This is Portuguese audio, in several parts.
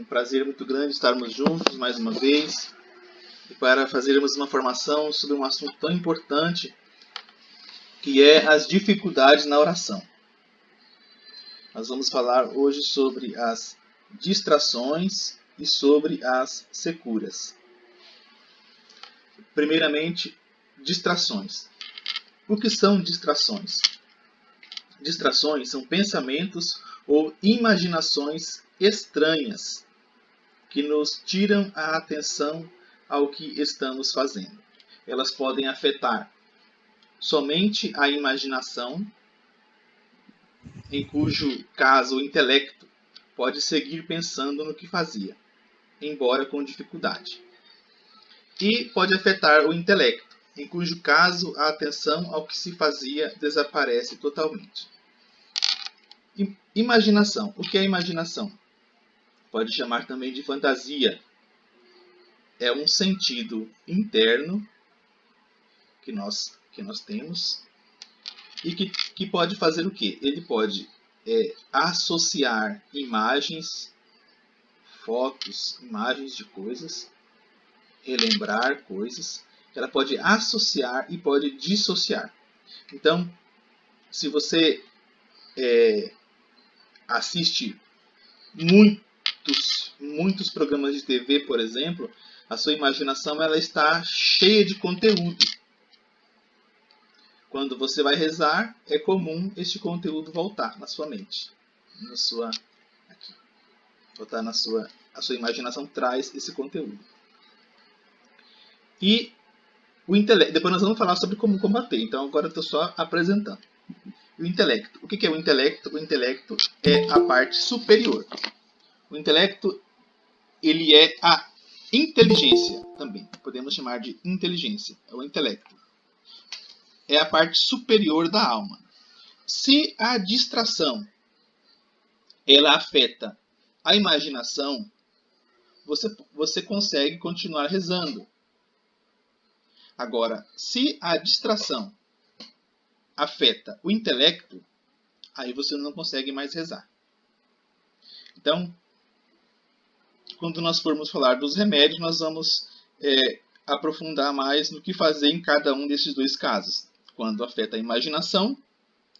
prazer muito grande estarmos juntos mais uma vez e para fazermos uma formação sobre um assunto tão importante que é as dificuldades na oração. Nós vamos falar hoje sobre as distrações e sobre as securas. Primeiramente, distrações. O que são distrações? Distrações são pensamentos ou imaginações estranhas que nos tiram a atenção ao que estamos fazendo. Elas podem afetar somente a imaginação, em cujo caso o intelecto pode seguir pensando no que fazia, embora com dificuldade. E pode afetar o intelecto, em cujo caso a atenção ao que se fazia desaparece totalmente. Imaginação. O que é imaginação? Pode chamar também de fantasia. É um sentido interno que nós temos e que pode fazer o quê? Ele pode associar imagens, fotos, imagens de coisas, relembrar coisas. Ela pode associar e pode dissociar. Então, se você assiste muitos programas de TV, por exemplo, a sua imaginação ela está cheia de conteúdo. Quando você vai rezar, é comum este conteúdo voltar na sua mente. Voltar na sua... A sua imaginação traz esse conteúdo. E o intelecto... Depois nós vamos falar sobre como combater. Então agora eu estou só apresentando. O intelecto. O que é o intelecto? O intelecto é a parte superior. O intelecto, ele é a inteligência também. Podemos chamar de inteligência. É o intelecto. É a parte superior da alma. Se a distração ela afeta a imaginação, você consegue continuar rezando. Agora, se a distração afeta o intelecto, aí você não consegue mais rezar. Então, quando nós formos falar dos remédios, nós vamos aprofundar mais no que fazer em cada um desses dois casos. Quando afeta a imaginação,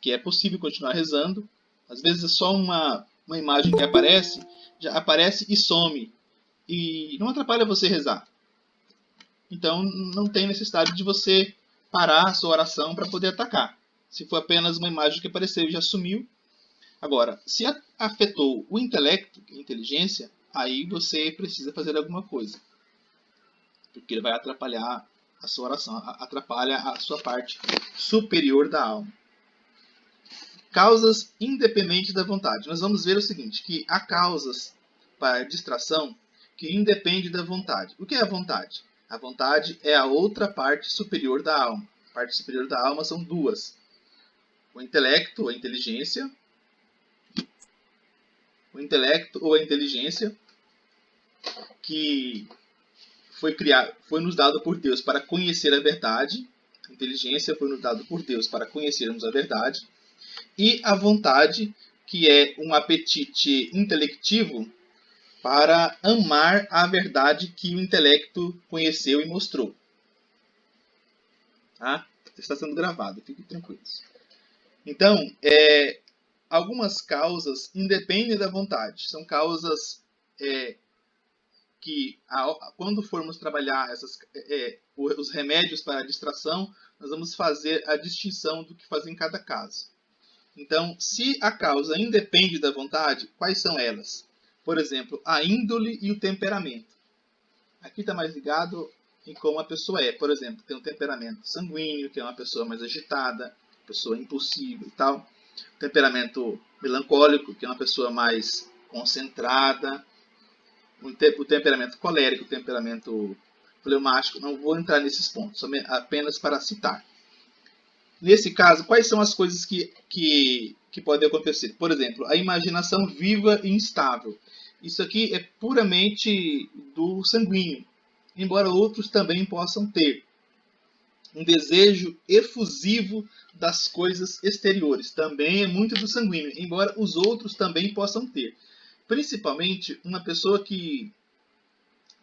que é possível continuar rezando, às vezes é só uma imagem que aparece, já aparece e some, e não atrapalha você rezar. Então, não tem necessidade de você parar a sua oração para poder atacar. Se for apenas uma imagem que apareceu e já sumiu. Agora, se afetou o intelecto, a inteligência, aí você precisa fazer alguma coisa. Porque ele vai atrapalhar a sua oração, atrapalha a sua parte superior da alma. Causas independentes da vontade. Nós vamos ver o seguinte, que há causas para distração que independem da vontade. O que é a vontade? A vontade é a outra parte superior da alma. A parte superior da alma são duas. O intelecto, a inteligência. O intelecto ou a inteligência que foi nos dado por Deus para conhecer a verdade. A inteligência foi nos dado por Deus para conhecermos a verdade. E a vontade, que é um apetite intelectivo para amar a verdade que o intelecto conheceu e mostrou. Tá? Está sendo gravado, fiquem tranquilos. Então, algumas causas independem da vontade. São causas que, quando formos trabalhar os remédios para a distração, nós vamos fazer a distinção do que fazer em cada caso. Então, se a causa independe da vontade, quais são elas? Por exemplo, a índole e o temperamento. Aqui está mais ligado em como a pessoa é. Por exemplo, tem um temperamento sanguíneo, que é uma pessoa mais agitada, pessoa impulsiva e tal. Temperamento melancólico, que é uma pessoa mais concentrada. O temperamento colérico, o temperamento fleumático. Não vou entrar nesses pontos, apenas para citar. Nesse caso, quais são as coisas que podem acontecer? Por exemplo, a imaginação viva e instável. Isso aqui é puramente do sanguíneo, embora outros também possam ter. Um desejo efusivo das coisas exteriores. Também é muito do sanguíneo, embora os outros também possam ter. principalmente uma pessoa que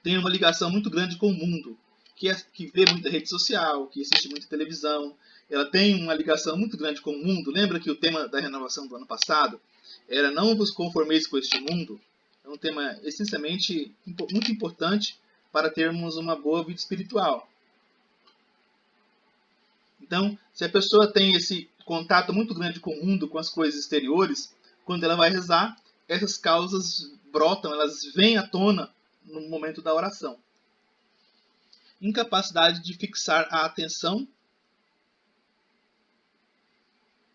tem uma ligação muito grande com o mundo, que vê muita rede social, que assiste muita televisão, ela tem uma ligação muito grande com o mundo. Lembra que o tema da renovação do ano passado era não vos conformeis com este mundo? É um tema essencialmente muito importante para termos uma boa vida espiritual. Então, se a pessoa tem esse contato muito grande com o mundo, com as coisas exteriores, quando ela vai rezar, essas causas brotam, elas vêm à tona no momento da oração. Incapacidade de fixar a atenção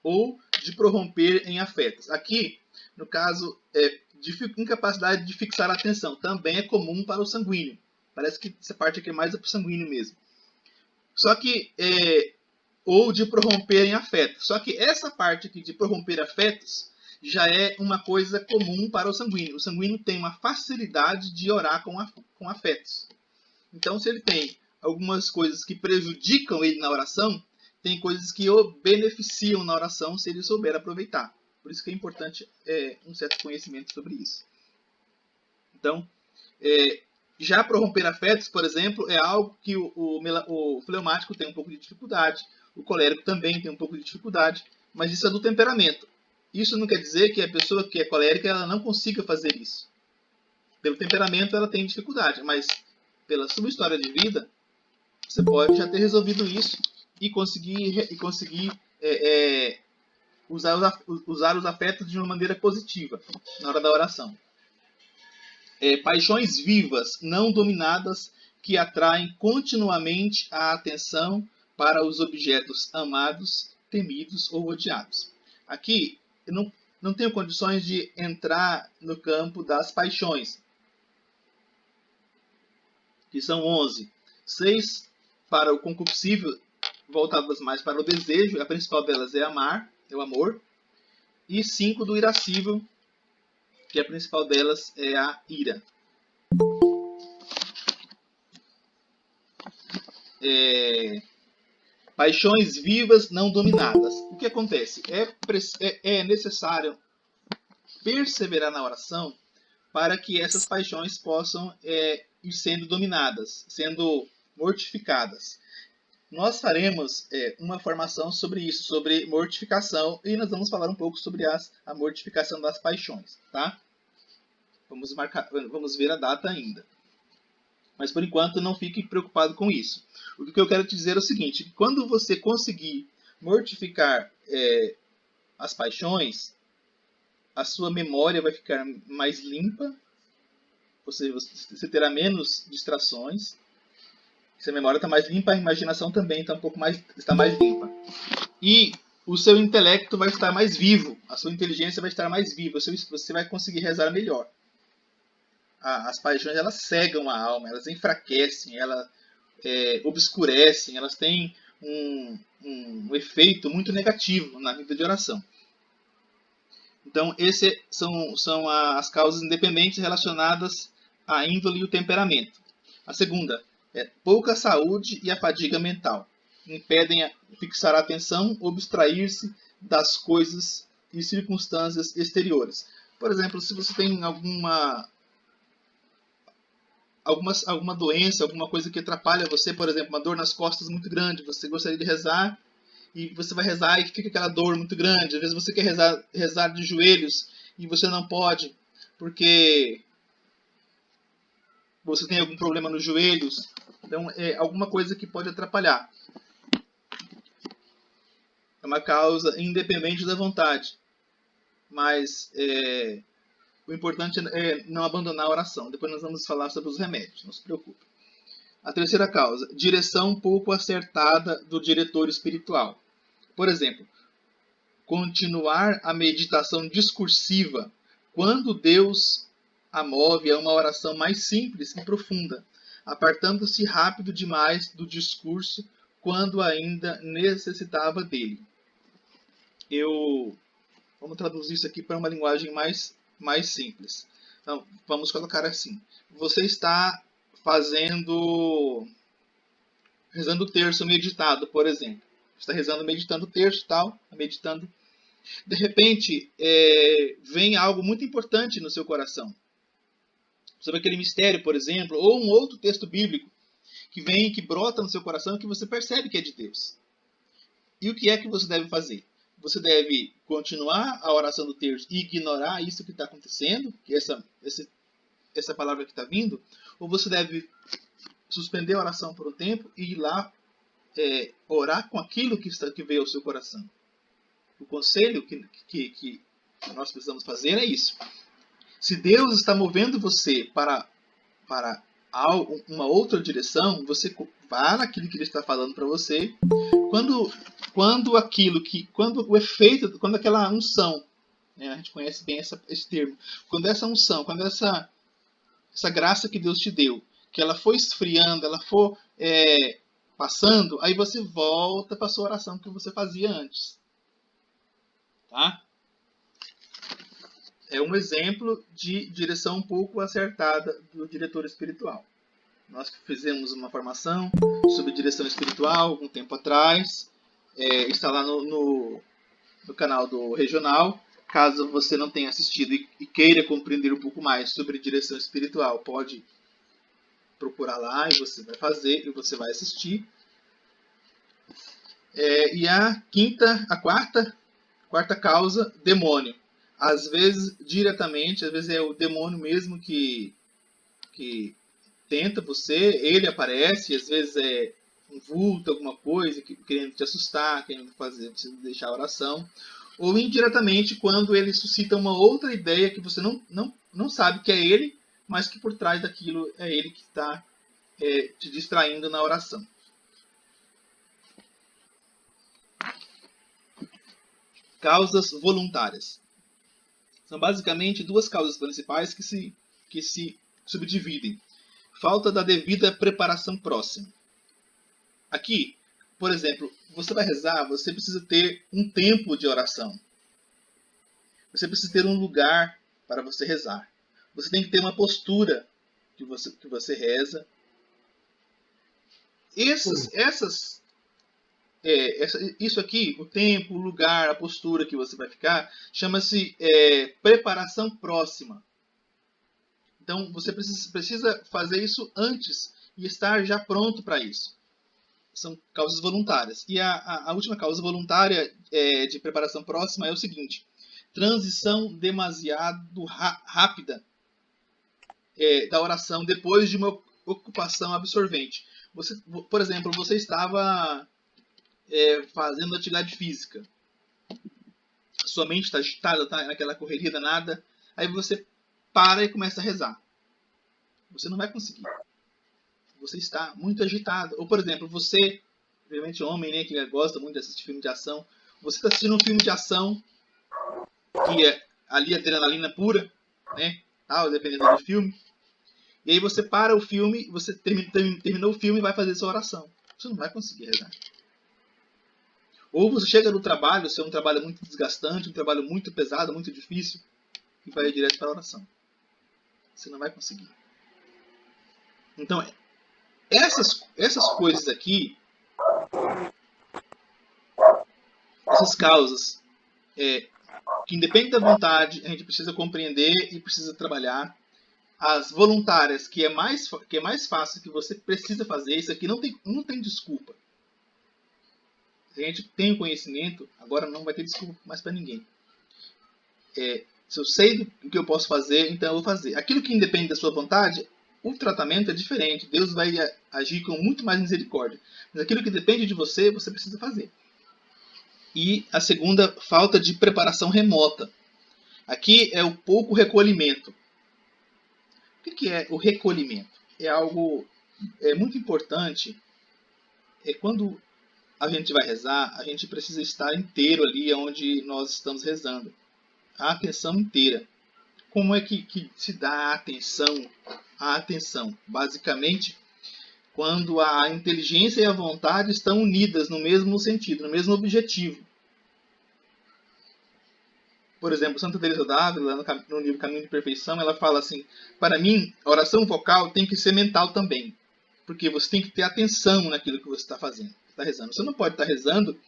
ou de prorromper em afetos. Aqui, no caso, incapacidade de fixar a atenção. Também é comum para o sanguíneo. Parece que essa parte aqui é mais para o sanguíneo mesmo. Só que, ou de prorromper em afetos. Só que essa parte aqui de prorromper afetos já é uma coisa comum para o sanguíneo. O sanguíneo tem uma facilidade de orar com afetos. Então, se ele tem algumas coisas que prejudicam ele na oração, tem coisas que o beneficiam na oração se ele souber aproveitar. Por isso que é importante um certo conhecimento sobre isso. Então, já prorromper afetos, por exemplo, é algo que o fleumático tem um pouco de dificuldade, o colérico também tem um pouco de dificuldade, mas isso é do temperamento. Isso não quer dizer que a pessoa que é colérica ela não consiga fazer isso. Pelo temperamento ela tem dificuldade, mas pela sua história de vida, você pode já ter resolvido isso e conseguir usar os afetos de uma maneira positiva na hora da oração. Paixões vivas, não dominadas, que atraem continuamente a atenção para os objetos amados, temidos ou odiados. Aqui, eu não tenho condições de entrar no campo das paixões, que são 11. 6 para o concupiscível, voltadas mais para o desejo, a principal delas é amar, é o amor. E 5 do irascível, que a principal delas é a ira. Paixões vivas não dominadas. O que acontece? É necessário perseverar na oração para que essas paixões possam ir sendo dominadas, sendo mortificadas. Nós faremos uma formação sobre isso, sobre mortificação, e nós vamos falar um pouco sobre a mortificação das paixões, tá? Vamos ver a data ainda. Mas por enquanto não fique preocupado com isso. O que eu quero te dizer é o seguinte: quando você conseguir mortificar as paixões, a sua memória vai ficar mais limpa, você terá menos distrações. Se a memória está mais limpa, a imaginação também está mais limpa. E o seu intelecto vai estar mais vivo, a sua inteligência vai estar mais viva, você vai conseguir rezar melhor. As paixões, elas cegam a alma, elas enfraquecem, elas obscurecem, elas têm um efeito muito negativo na vida de oração. Então, essas são as causas independentes relacionadas à índole e o temperamento. A segunda pouca saúde e a fadiga mental. Impedem fixar a atenção, abstrair-se das coisas e circunstâncias exteriores. Por exemplo, se você tem alguma doença, alguma coisa que atrapalha você, por exemplo, uma dor nas costas muito grande, você gostaria de rezar, e você vai rezar e fica aquela dor muito grande. Às vezes você quer rezar de joelhos e você não pode, porque você tem algum problema nos joelhos. Então, é alguma coisa que pode atrapalhar. É uma causa independente da vontade. Mas o importante é não abandonar a oração. Depois nós vamos falar sobre os remédios, não se preocupe. A terceira causa, direção pouco acertada do diretor espiritual. Por exemplo, continuar a meditação discursiva quando Deus a move a uma oração mais simples e profunda, apartando-se rápido demais do discurso quando ainda necessitava dele. Vamos traduzir isso aqui para uma linguagem mais simples. Então, vamos colocar assim. Você está rezando o terço meditado, por exemplo. Está meditando o terço, meditando. De repente, vem algo muito importante no seu coração. Sobre aquele mistério, por exemplo, ou um outro texto bíblico que vem, que brota no seu coração e que você percebe que é de Deus. E o que é que você deve fazer? Você deve continuar a oração do terço e ignorar isso que está acontecendo, que essa palavra que está vindo, ou você deve suspender a oração por um tempo e ir lá orar com aquilo que veio ao seu coração. O conselho que nós precisamos fazer é isso. Se Deus está movendo você para uma outra direção, você vá naquilo que Ele está falando para você. Quando o efeito, quando aquela unção, né, a gente conhece bem esse termo, quando essa unção, quando essa graça que Deus te deu, que ela for esfriando, ela for passando, aí você volta para a sua oração que você fazia antes. Tá? É um exemplo de direção um pouco acertada do diretor espiritual. Nós fizemos uma formação sobre direção espiritual algum tempo atrás. Está lá no canal do Regional. Caso você não tenha assistido e queira compreender um pouco mais sobre direção espiritual, pode procurar lá e você vai fazer e você vai assistir. E a quarta causa, demônio. Às vezes, diretamente, às vezes é o demônio mesmo que tenta você, ele aparece, às vezes é um vulto, alguma coisa, querendo te assustar, querendo fazer você deixar a oração. Ou indiretamente, quando ele suscita uma outra ideia que você não sabe que é ele, mas que por trás daquilo é ele que está te distraindo na oração. Causas voluntárias. São basicamente duas causas principais que se subdividem. Falta da devida preparação próxima. Aqui, por exemplo, você vai rezar, você precisa ter um tempo de oração. Você precisa ter um lugar para você rezar. Você tem que ter uma postura que você reza. Isso aqui, o tempo, o lugar, a postura que você vai ficar, chama-se preparação próxima. Então, você precisa fazer isso antes e estar já pronto para isso. São causas voluntárias. E a última causa voluntária de preparação próxima é o seguinte: transição demasiado rápida da oração depois de uma ocupação absorvente. Por exemplo, você estava fazendo atividade física. Sua mente está agitada, está naquela correria danada. Aí você para e começa a rezar. Você não vai conseguir. Você está muito agitado. Ou, por exemplo, você, realmente homem, né, que gosta muito de assistir filme de ação, você está assistindo um filme de ação que é ali adrenalina pura, né, tal, dependendo do filme. E aí você para o filme, você terminou o filme e vai fazer sua oração. Você não vai conseguir rezar. Ou você chega no trabalho, se é um trabalho muito desgastante, um trabalho muito pesado, muito difícil, e vai direto para a oração. Você não vai conseguir. Então, essas coisas aqui, essas causas, que independem da vontade, a gente precisa compreender e precisa trabalhar. As voluntárias, que é mais fácil, que você precisa fazer, isso aqui não tem desculpa. Se a gente tem o conhecimento, agora não vai ter desculpa mais para ninguém. Se eu sei do que eu posso fazer, então eu vou fazer. Aquilo que independe da sua vontade, o tratamento é diferente. Deus vai agir com muito mais misericórdia. Mas aquilo que depende de você, você precisa fazer. E a segunda, falta de preparação remota. Aqui é o pouco recolhimento. O que é o recolhimento? É algo muito importante. Quando a gente vai rezar, a gente precisa estar inteiro ali onde nós estamos rezando. A atenção inteira. Como é que se dá a atenção? A atenção, basicamente, quando a inteligência e a vontade estão unidas no mesmo sentido, no mesmo objetivo. Por exemplo, Santa Teresa d'Ávila, no livro Caminho de Perfeição, ela fala assim: para mim, a oração vocal tem que ser mental também. Porque você tem que ter atenção naquilo que você está fazendo, está rezando. Você não pode estar rezando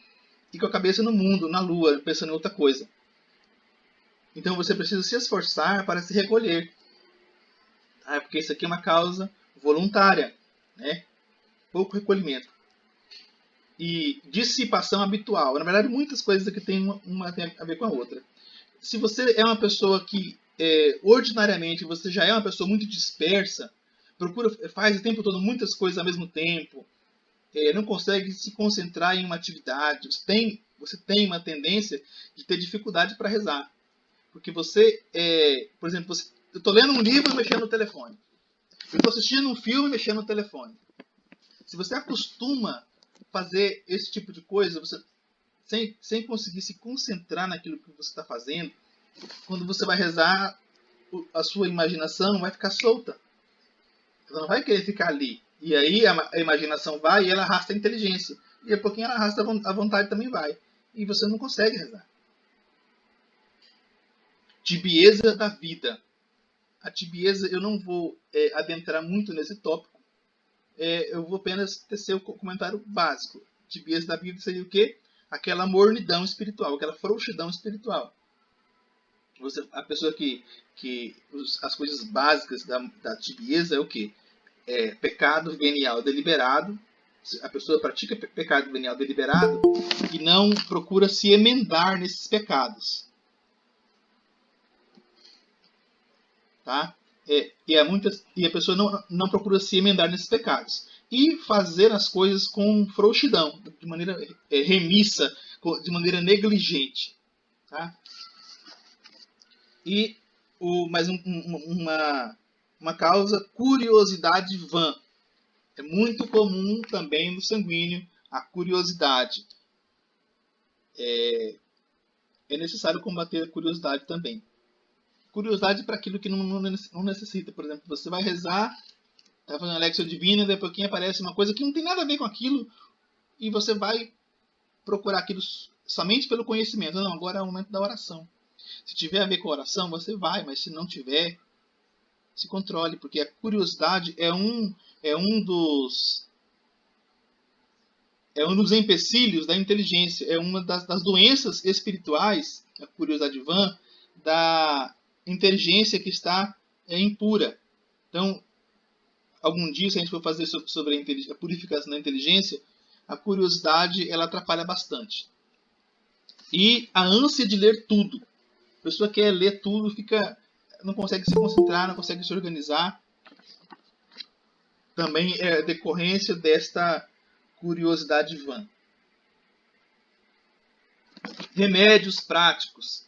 e com a cabeça no mundo, na lua, pensando em outra coisa. Então você precisa se esforçar para se recolher. Porque isso aqui é uma causa voluntária, né? Pouco recolhimento. E dissipação habitual. Na verdade, muitas coisas aqui tem uma tem a ver com a outra. Se você é uma pessoa que, ordinariamente, você já é uma pessoa muito dispersa, faz o tempo todo muitas coisas ao mesmo tempo, não consegue se concentrar em uma atividade, você tem uma tendência de ter dificuldade para rezar. Porque você, por exemplo, eu estou lendo um livro mexendo no telefone. Eu estou assistindo um filme mexendo no telefone. Se você acostuma fazer esse tipo de coisa, você sem conseguir se concentrar naquilo que você está fazendo, quando você vai rezar, a sua imaginação vai ficar solta. Ela não vai querer ficar ali. E aí a imaginação vai e ela arrasta a inteligência. E a pouquinho ela arrasta a vontade também vai. E você não consegue rezar. Tibieza da vida. A tibieza, eu não vou adentrar muito nesse tópico. Eu vou apenas tecer o comentário básico. Tibieza da vida seria o quê? Aquela mornidão espiritual, aquela frouxidão espiritual. A pessoa as coisas básicas da tibieza é o quê? Pecado venial deliberado. A pessoa pratica pecado venial deliberado e não procura se emendar nesses pecados. Tá? E a pessoa não procura se emendar nesses pecados. E fazer as coisas com frouxidão, de maneira remissa, de maneira negligente. Tá? E mais uma causa, curiosidade vã. É muito comum também no sanguíneo a curiosidade. É necessário combater a curiosidade também. Curiosidade para aquilo que não necessita. Por exemplo, você vai rezar, está fazendo a Alexia Divina, daí a pouquinho aparece uma coisa que não tem nada a ver com aquilo, e você vai procurar aquilo somente pelo conhecimento. Não, agora é o momento da oração. Se tiver a ver com a oração, você vai, mas se não tiver, se controle, porque a curiosidade é um dos empecilhos da inteligência, é uma das doenças espirituais, a curiosidade vã, da inteligência que está impura. Então, algum dia, se a gente for fazer sobre a purificação da inteligência, a curiosidade ela atrapalha bastante. E a ânsia de ler tudo. A pessoa quer ler tudo, não consegue se concentrar, não consegue se organizar. Também é decorrência desta curiosidade vã. Remédios práticos.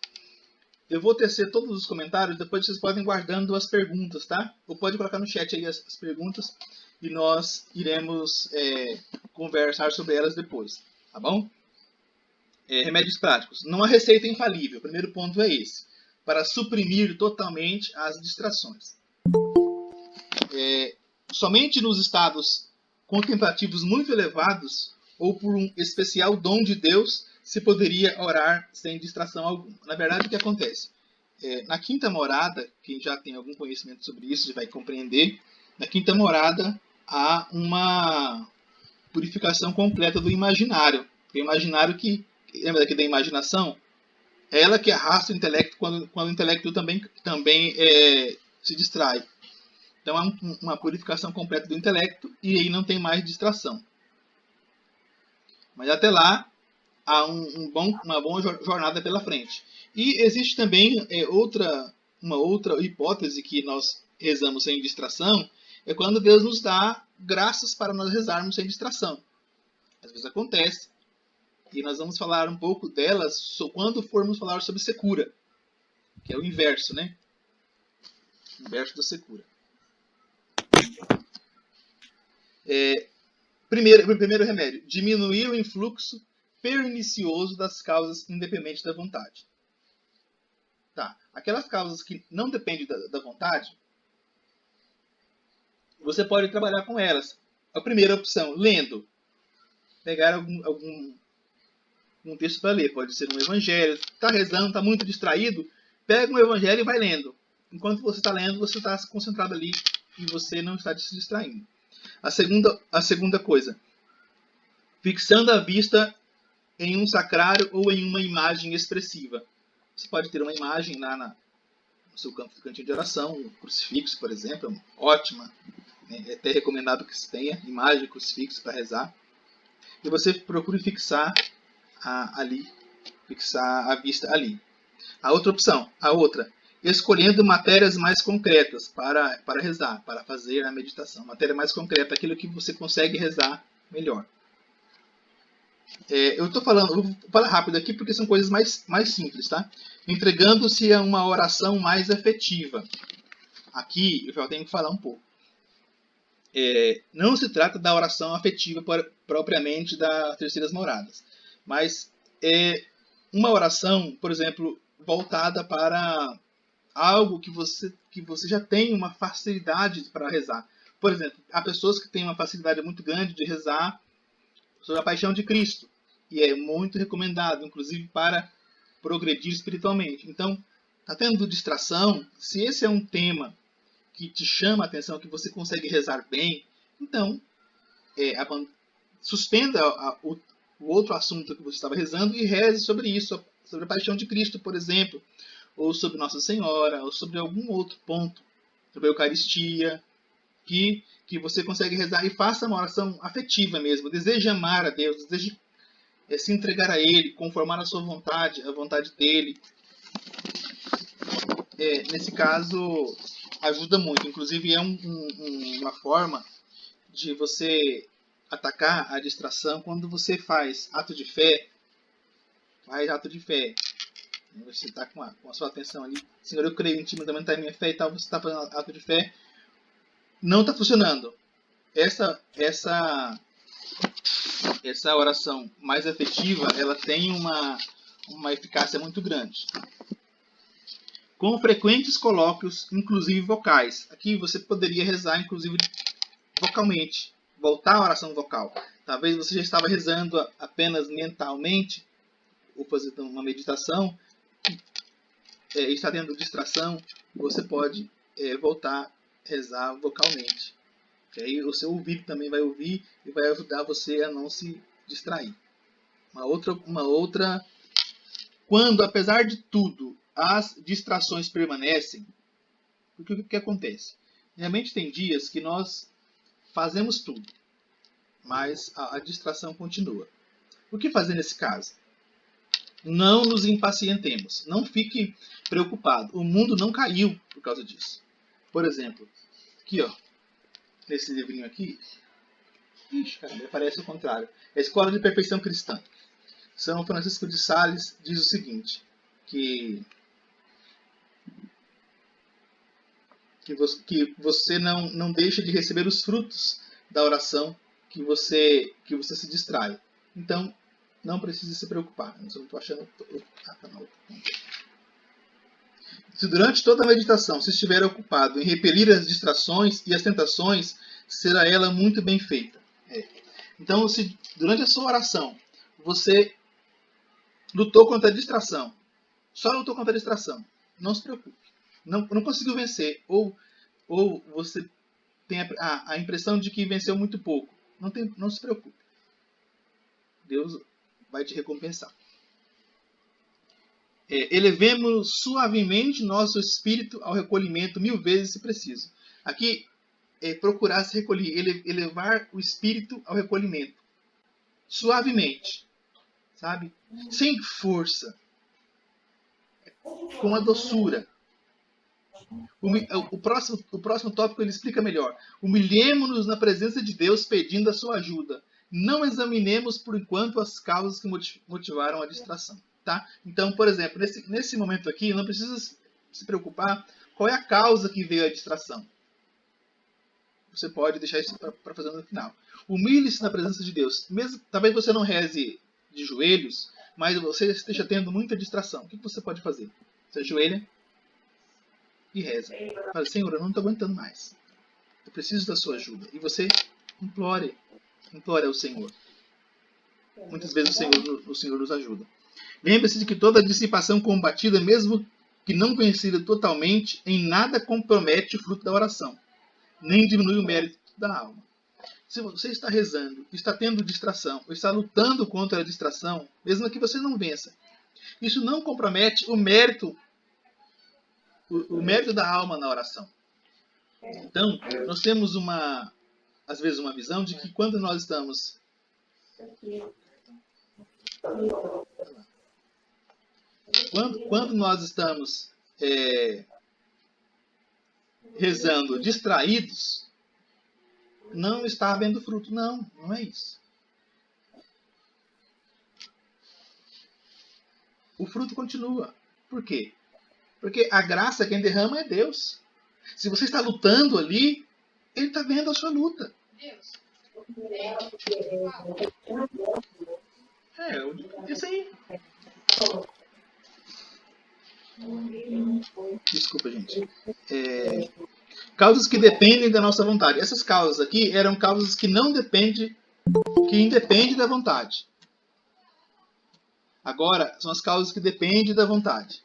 Eu vou tecer todos os comentários, depois vocês podem ir guardando as perguntas, tá? Ou pode colocar no chat aí as perguntas e nós iremos conversar sobre elas depois, tá bom? Remédios práticos. Não há receita infalível, o primeiro ponto é esse. Para suprimir totalmente as distrações. Somente nos estados contemplativos muito elevados, ou por um especial dom de Deus, se poderia orar sem distração alguma. Na verdade, o que acontece? Na quinta morada, quem já tem algum conhecimento sobre isso já vai compreender, na quinta morada há uma purificação completa do imaginário. O imaginário lembra daqui da imaginação? É ela que arrasta o intelecto quando o intelecto também se distrai. Então há uma purificação completa do intelecto e aí não tem mais distração. Mas até lá, há uma boa jornada pela frente. E existe também uma outra hipótese que nós rezamos sem distração, é quando Deus nos dá graças para nós rezarmos sem distração. Às vezes acontece. E nós vamos falar um pouco delas quando formos falar sobre secura, que é o inverso, né? O inverso da secura. Primeiro remédio, diminuir o influxo pernicioso das causas independentes da vontade. Tá. Aquelas causas que não dependem da vontade, você pode trabalhar com elas. A primeira opção, lendo. Pegar algum texto para ler. Pode ser um evangelho. Está rezando, está muito distraído, pega um evangelho e vai lendo. Enquanto você está lendo, você está concentrado ali e você não está se distraindo. A segunda coisa, fixando a vista em um sacrário ou em uma imagem expressiva. Você pode ter uma imagem lá no seu cantinho de oração, um crucifixo, por exemplo, ótima. É até recomendado que se tenha imagem, crucifixo para rezar. E você procure fixar fixar a vista ali. A outra, escolhendo matérias mais concretas para rezar, para fazer a meditação. Matéria mais concreta, aquilo que você consegue rezar melhor. Eu vou falar rápido aqui porque são coisas mais simples, tá? Entregando-se a uma oração mais afetiva. Aqui eu já tenho que falar um pouco. Não se trata da oração afetiva propriamente das terceiras moradas, mas uma oração, por exemplo, voltada para algo que você já tem uma facilidade para rezar. Por exemplo, há pessoas que têm uma facilidade muito grande de rezar sobre a paixão de Cristo, e é muito recomendado, inclusive para progredir espiritualmente. Então, está tendo distração? Se esse é um tema que te chama a atenção, que você consegue rezar bem, então suspenda o outro assunto que você estava rezando e reze sobre isso, sobre a paixão de Cristo, por exemplo, ou sobre Nossa Senhora, ou sobre algum outro ponto, sobre a Eucaristia, que você consegue rezar, e faça uma oração afetiva mesmo, deseje amar a Deus, deseje se entregar a Ele, conformar a sua vontade, a vontade dEle. Nesse caso, ajuda muito. Inclusive, é uma forma de você atacar a distração quando você faz ato de fé. Você está com a sua atenção ali. Senhor, eu creio em Ti, fundamentar a minha fé e tal. Você está fazendo ato de fé. Não está funcionando. Essa oração mais afetiva, ela tem uma eficácia muito grande. Com frequentes colóquios, inclusive vocais. Aqui você poderia rezar, inclusive, vocalmente. Voltar à oração vocal. Talvez você já estava rezando apenas mentalmente, ou fazendo uma meditação, e está tendo distração, você pode voltar a rezar vocalmente. E aí o seu ouvido também vai ouvir e vai ajudar você a não se distrair. Uma outra, quando, apesar de tudo, as distrações permanecem, porque o que acontece? Realmente tem dias que nós fazemos tudo, mas a distração continua. O que fazer nesse caso? Não nos impacientemos. Não fique preocupado. O mundo não caiu por causa disso. Por exemplo, aqui, ó, nesse livrinho aqui, parece o contrário. A Escola de Perfeição Cristã. São Francisco de Sales diz o seguinte, que você não deixa de receber os frutos da oração que você se distrai. Então, não precisa se preocupar. Eu não estou achando... Se durante toda a meditação se estiver ocupado em repelir as distrações e as tentações, será ela muito bem feita. Então, se durante a sua oração você lutou contra a distração, só lutou contra a distração, não se preocupe. Não conseguiu vencer, ou você tem a impressão de que venceu muito pouco. Não se preocupe. Deus vai te recompensar. Elevemos suavemente nosso espírito ao recolhimento 1000 vezes se preciso. Aqui, procurar se recolher, elevar o espírito ao recolhimento. Suavemente, sabe? Sem força. Com a doçura. O próximo tópico ele explica melhor. Humilhemo-nos na presença de Deus pedindo a sua ajuda. Não examinemos por enquanto as causas que motivaram a distração. Tá? Então, por exemplo, nesse momento aqui, não precisa se preocupar qual é a causa que veio a distração. Você pode deixar isso para fazer no final. Humilhe-se na presença de Deus. Talvez você não reze de joelhos, mas você esteja tendo muita distração. O que você pode fazer? Você ajoelha e reza. Fala, Senhor, eu não estou aguentando mais. Eu preciso da sua ajuda. E você implore ao Senhor. Muitas vezes o Senhor nos ajuda. Lembre-se de que toda dissipação combatida, mesmo que não vencida totalmente, em nada compromete o fruto da oração, nem diminui o mérito da alma. Se você está rezando, está tendo distração, ou está lutando contra a distração, mesmo que você não vença, isso não compromete o mérito da alma na oração. Então, nós temos às vezes uma visão de que quando nós estamos rezando distraídos, não está havendo fruto. Não, não é isso. O fruto continua. Por quê? Porque a graça quem derrama é Deus. Se você está lutando ali, Ele está vendo a sua luta. Isso aí. Desculpa, gente. Causas que dependem da nossa vontade. Essas causas aqui eram causas que independem da vontade. Agora, são as causas que dependem da vontade.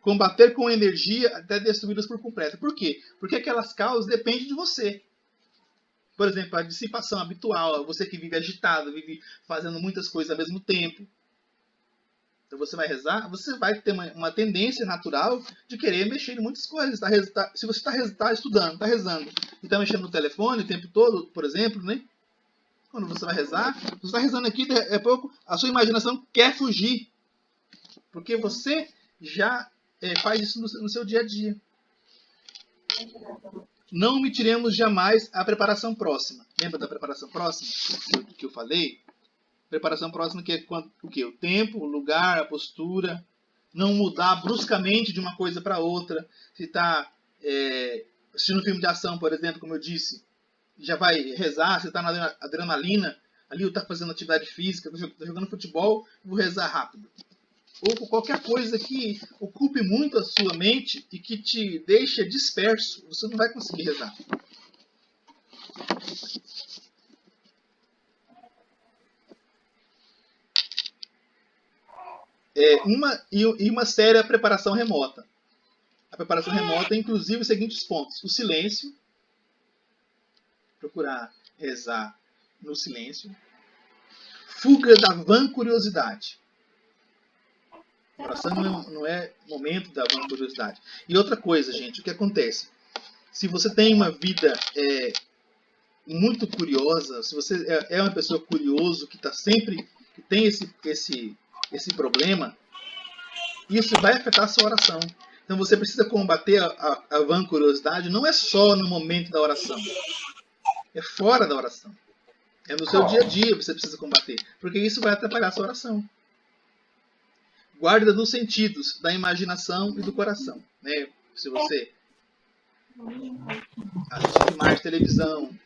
Combater com energia até destruí-las por completo. Por quê? Porque aquelas causas dependem de você. Por exemplo, a dissipação habitual, você que vive agitado, vive fazendo muitas coisas ao mesmo tempo. Então você vai rezar, você vai ter uma tendência natural de querer mexer em muitas coisas. Se você está estudando, está rezando e está mexendo no telefone o tempo todo, por exemplo, né? Quando você vai rezar, você está rezando aqui, daqui a pouco a sua imaginação quer fugir. Porque você já faz isso no seu dia a dia. Não omitiremos jamais a preparação próxima. Lembra da preparação próxima que eu falei? Preparação próxima que é o quê? O tempo, o lugar, a postura. Não mudar bruscamente de uma coisa para outra. Se está assistindo um filme de ação, por exemplo, como eu disse, já vai rezar, você está na adrenalina, ali está fazendo atividade física, está jogando futebol, vou rezar rápido. Ou qualquer coisa que ocupe muito a sua mente e que te deixe disperso, você não vai conseguir rezar. Uma séria preparação remota. A preparação remota, inclusive, os seguintes pontos. O silêncio. Procurar rezar no silêncio. Fuga da vã curiosidade. A oração não é momento da vã curiosidade. E outra coisa, gente, o que acontece? Se você tem uma vida muito curiosa, se você é uma pessoa curioso, que está sempre, que tem esse problema, isso vai afetar a sua oração. Então você precisa combater a vã curiosidade, não é só no momento da oração. É fora da oração. É no seu dia a dia que você precisa combater. Porque isso vai atrapalhar a sua oração. Guarda dos sentidos, da imaginação e do coração. Né? Se você assiste demais televisão,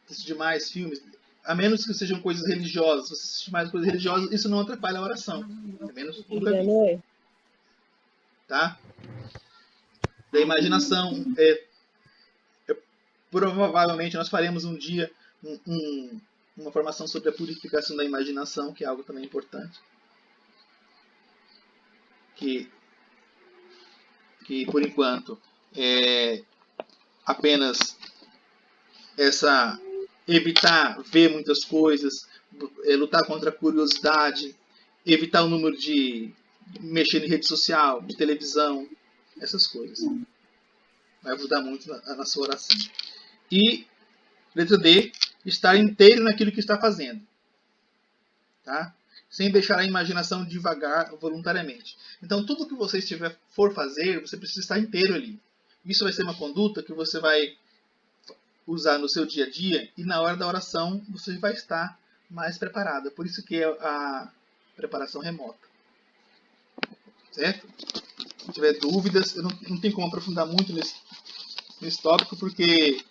assiste demais filmes, a menos que sejam coisas religiosas, se você assiste mais coisas religiosas, isso não atrapalha a oração. A menos nunca vi. Tá? Da imaginação. Provavelmente nós faremos um dia uma formação sobre a purificação da imaginação, que é algo também importante. Que por enquanto é apenas evitar ver muitas coisas, lutar contra a curiosidade, evitar o número de mexer em rede social, de televisão, essas coisas. Vai ajudar muito na sua oração. E, letra D, estar inteiro naquilo que está fazendo. Tá? Sem deixar a imaginação divagar voluntariamente. Então, tudo que você for fazer, você precisa estar inteiro ali. Isso vai ser uma conduta que você vai usar no seu dia a dia e na hora da oração você vai estar mais preparada. Por isso que é a preparação remota. Certo? Se tiver dúvidas, eu não tenho como aprofundar muito nesse tópico, porque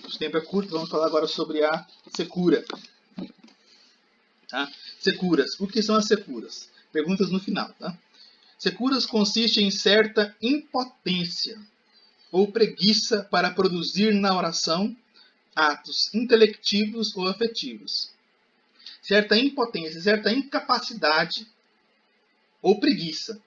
o tempo é curto. Vamos falar agora sobre a secura. Tá? Securas. O que são as securas? Perguntas no final. Tá? Securas consistem em certa impotência ou preguiça para produzir na oração atos intelectivos ou afetivos. Certa impotência, certa incapacidade ou preguiça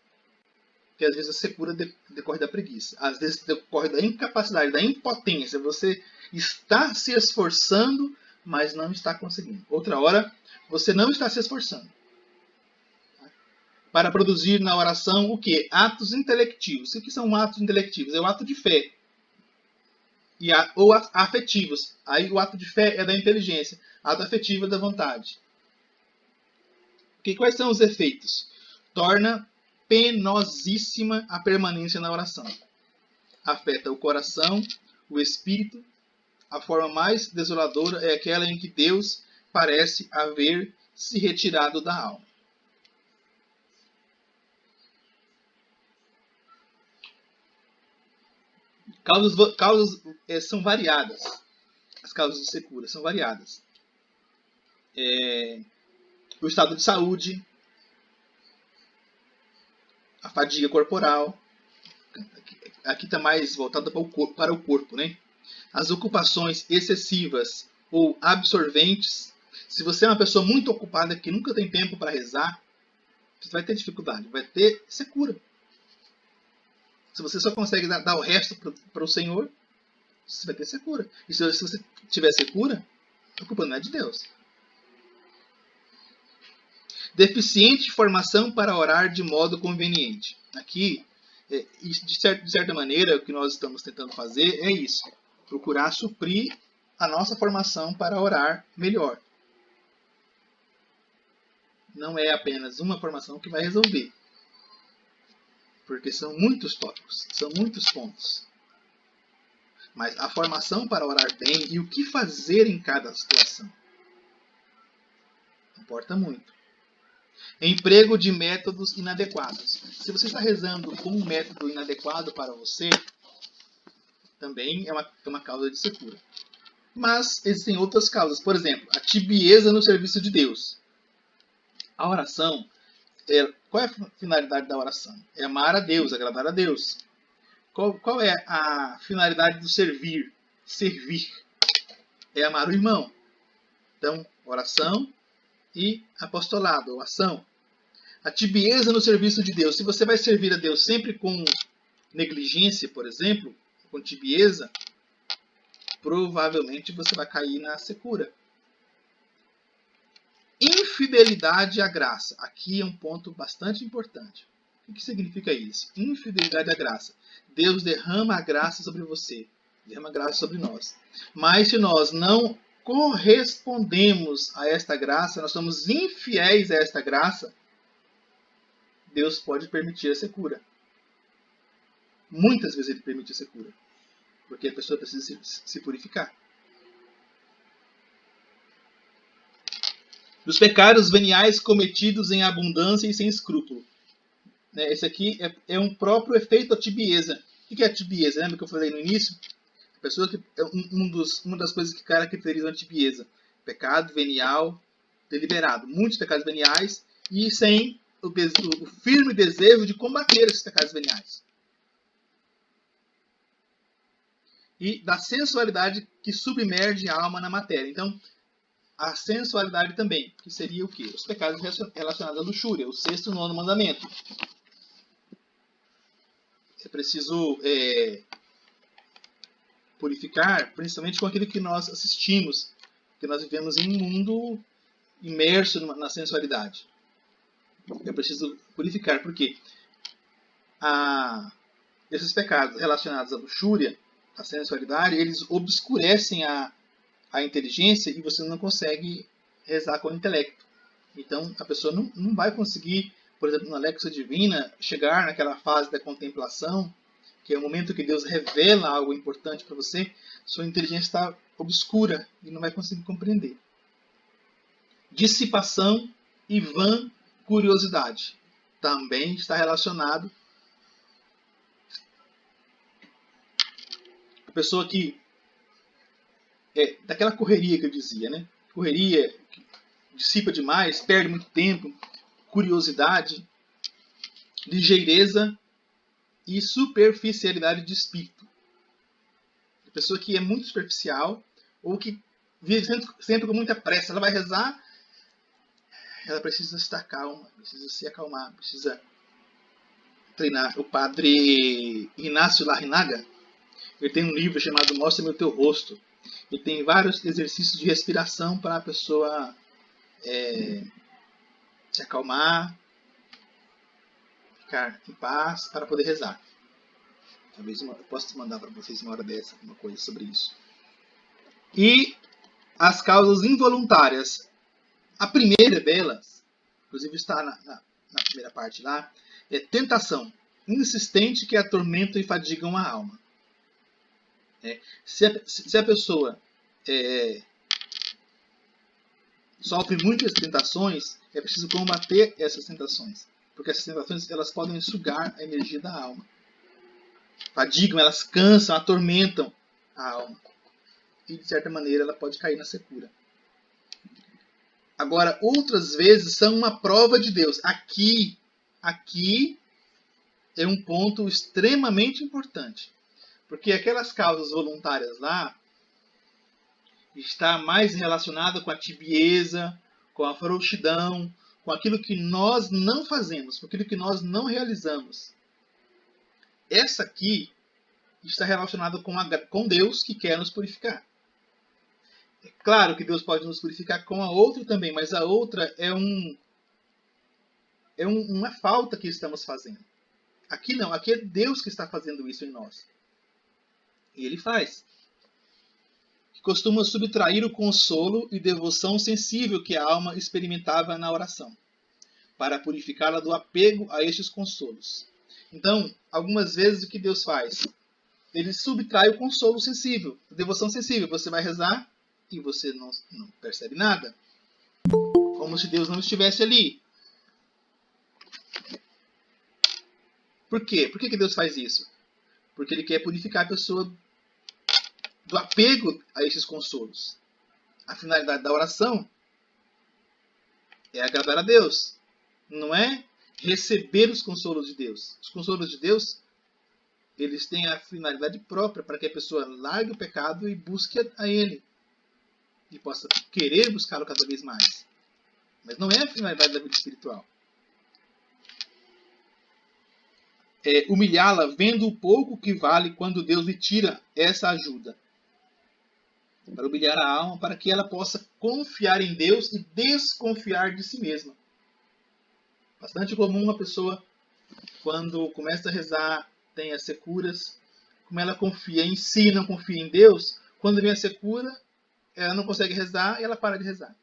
Porque às vezes a secura decorre da preguiça. Às vezes decorre da incapacidade, da impotência. Você está se esforçando, mas não está conseguindo. Outra hora, você não está se esforçando. Para produzir na oração o quê? Atos intelectivos. O que são atos intelectivos? É o ato de fé. Ou afetivos. Aí o ato de fé é da inteligência. Ato afetivo é da vontade. Quais são os efeitos? Torna penosíssima a permanência na oração. Afeta o coração, o espírito. A forma mais desoladora é aquela em que Deus parece haver se retirado da alma. Causas são variadas. As causas de secura são variadas. O estado de saúde, a fadiga corporal. Aqui está mais voltado para o corpo, né? As ocupações excessivas ou absorventes. Se você é uma pessoa muito ocupada que nunca tem tempo para rezar, você vai ter dificuldade, vai ter secura. Se você só consegue dar o resto para o Senhor, você vai ter secura. E se você tiver secura, a culpa não é de Deus. Deficiente formação para orar de modo conveniente. Aqui, de certa maneira, o que nós estamos tentando fazer é isso. Procurar suprir a nossa formação para orar melhor. Não é apenas uma formação que vai resolver. Porque são muitos tópicos, são muitos pontos. Mas a formação para orar bem e o que fazer em cada situação importa muito. Emprego de métodos inadequados. Se você está rezando com um método inadequado para você, também é uma causa de secura. Mas existem outras causas. Por exemplo, a tibieza no serviço de Deus. A oração, qual é a finalidade da oração? É amar a Deus, agradar a Deus. Qual é a finalidade do servir? Servir. É amar o irmão. Então, oração e apostolado, ou ação. A tibieza no serviço de Deus. Se você vai servir a Deus sempre com negligência, por exemplo, com tibieza, provavelmente você vai cair na secura. Infidelidade à graça. Aqui é um ponto bastante importante. O que significa isso? Infidelidade à graça. Deus derrama a graça sobre você. Derrama a graça sobre nós. Mas se nós não correspondemos a esta graça, nós somos infiéis a esta graça, Deus pode permitir a secura. Muitas vezes Ele permite a secura. Porque a pessoa precisa se purificar. Dos pecados veniais cometidos em abundância e sem escrúpulo. Esse aqui é um próprio efeito da tibieza. O que é a tibieza? Lembra que eu falei no início? A pessoa que uma das coisas que caracterizam a tibieza. Pecado venial deliberado. Muitos pecados veniais e sem o firme desejo de combater esses pecados veniais. E da sensualidade que submerge a alma na matéria. Então, a sensualidade também, que seria o quê? Os pecados relacionados à luxúria, o 6º e 9º mandamento. É preciso purificar, principalmente com aquilo que nós assistimos, que nós vivemos em um mundo imerso na sensualidade. É preciso purificar, porque esses pecados relacionados à luxúria, à sensualidade, eles obscurecem a inteligência e você não consegue rezar com o intelecto. Então, a pessoa não vai conseguir, por exemplo, na Lexia Divina, chegar naquela fase da contemplação, que é o momento que Deus revela algo importante para você, sua inteligência está obscura e não vai conseguir compreender. Dissipação e vã curiosidade também está relacionado. A pessoa que daquela correria que eu dizia, né? Correria, que dissipa demais, perde muito tempo, curiosidade, ligeireza e superficialidade de espírito. A pessoa que é muito superficial ou que vive sempre com muita pressa, ela vai rezar, ela precisa estar calma, precisa se acalmar, precisa treinar. O padre Inácio Larrinaga, ele tem um livro chamado Mostra-me o Teu Rosto. Ele tem vários exercícios de respiração para a pessoa se acalmar, ficar em paz, para poder rezar. Talvez eu possa mandar para vocês uma hora dessa, uma coisa sobre isso. E as causas involuntárias. A primeira delas, inclusive está na primeira parte lá, é tentação insistente que atormentam e fadigam a alma. Se a pessoa sofre muitas tentações, é preciso combater essas tentações. Porque essas tentações elas podem sugar a energia da alma. Fadigam, elas cansam, atormentam a alma. E de certa maneira ela pode cair na secura. Agora, outras vezes são uma prova de Deus. Aqui é um ponto extremamente importante. Porque aquelas causas voluntárias lá está mais relacionada com a tibieza, com a frouxidão, com aquilo que nós não fazemos, com aquilo que nós não realizamos. Essa aqui está relacionada com Deus que quer nos purificar. É claro que Deus pode nos purificar com a outra também, mas a outra é uma falta que estamos fazendo. Aqui não, aqui é Deus que está fazendo isso em nós. E Ele faz. Costuma subtrair o consolo e devoção sensível que a alma experimentava na oração, para purificá-la do apego a estes consolos. Então, algumas vezes o que Deus faz? Ele subtrai o consolo sensível, a devoção sensível. Você vai rezar e você não percebe nada. Como se Deus não estivesse ali. Por quê? Por que Deus faz isso? Porque Ele quer purificar a pessoa do apego a esses consolos. A finalidade da oração é agradar a Deus. Não é receber os consolos de Deus. Os consolos de Deus, eles têm a finalidade própria para que a pessoa largue o pecado e busque a Ele. E possa querer buscá-lo cada vez mais. Mas não é a finalidade da vida espiritual. É humilhá-la vendo o pouco que vale quando Deus lhe tira essa ajuda. Para humilhar a alma, para que ela possa confiar em Deus e desconfiar de si mesma. Bastante comum uma pessoa, quando começa a rezar, tem as securas, como ela confia em si, não confia em Deus, quando vem a secura, ela não consegue rezar e ela para de rezar.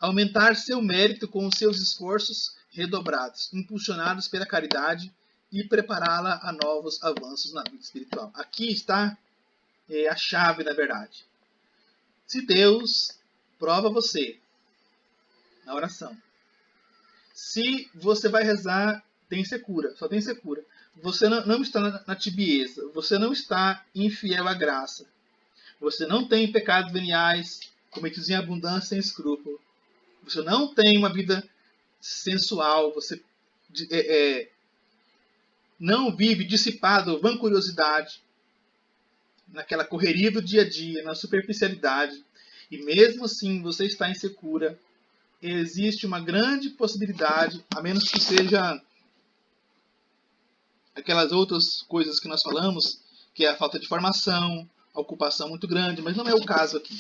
Aumentar seu mérito com os seus esforços redobrados, impulsionados pela caridade e prepará-la a novos avanços na vida espiritual. Aqui está a chave da verdade. Se Deus prova você na oração, se você vai rezar, tem secura, só tem secura. Você não está na tibieza, você não está infiel à graça, você não tem pecados veniais cometidos em abundância sem escrúpulo, você não tem uma vida sensual, você não vive dissipado, vancuriosidade, naquela correria do dia a dia, na superficialidade, e mesmo assim você está insegura, existe uma grande possibilidade, a menos que seja aquelas outras coisas que nós falamos, que é a falta de formação, a ocupação muito grande, mas não é o caso aqui.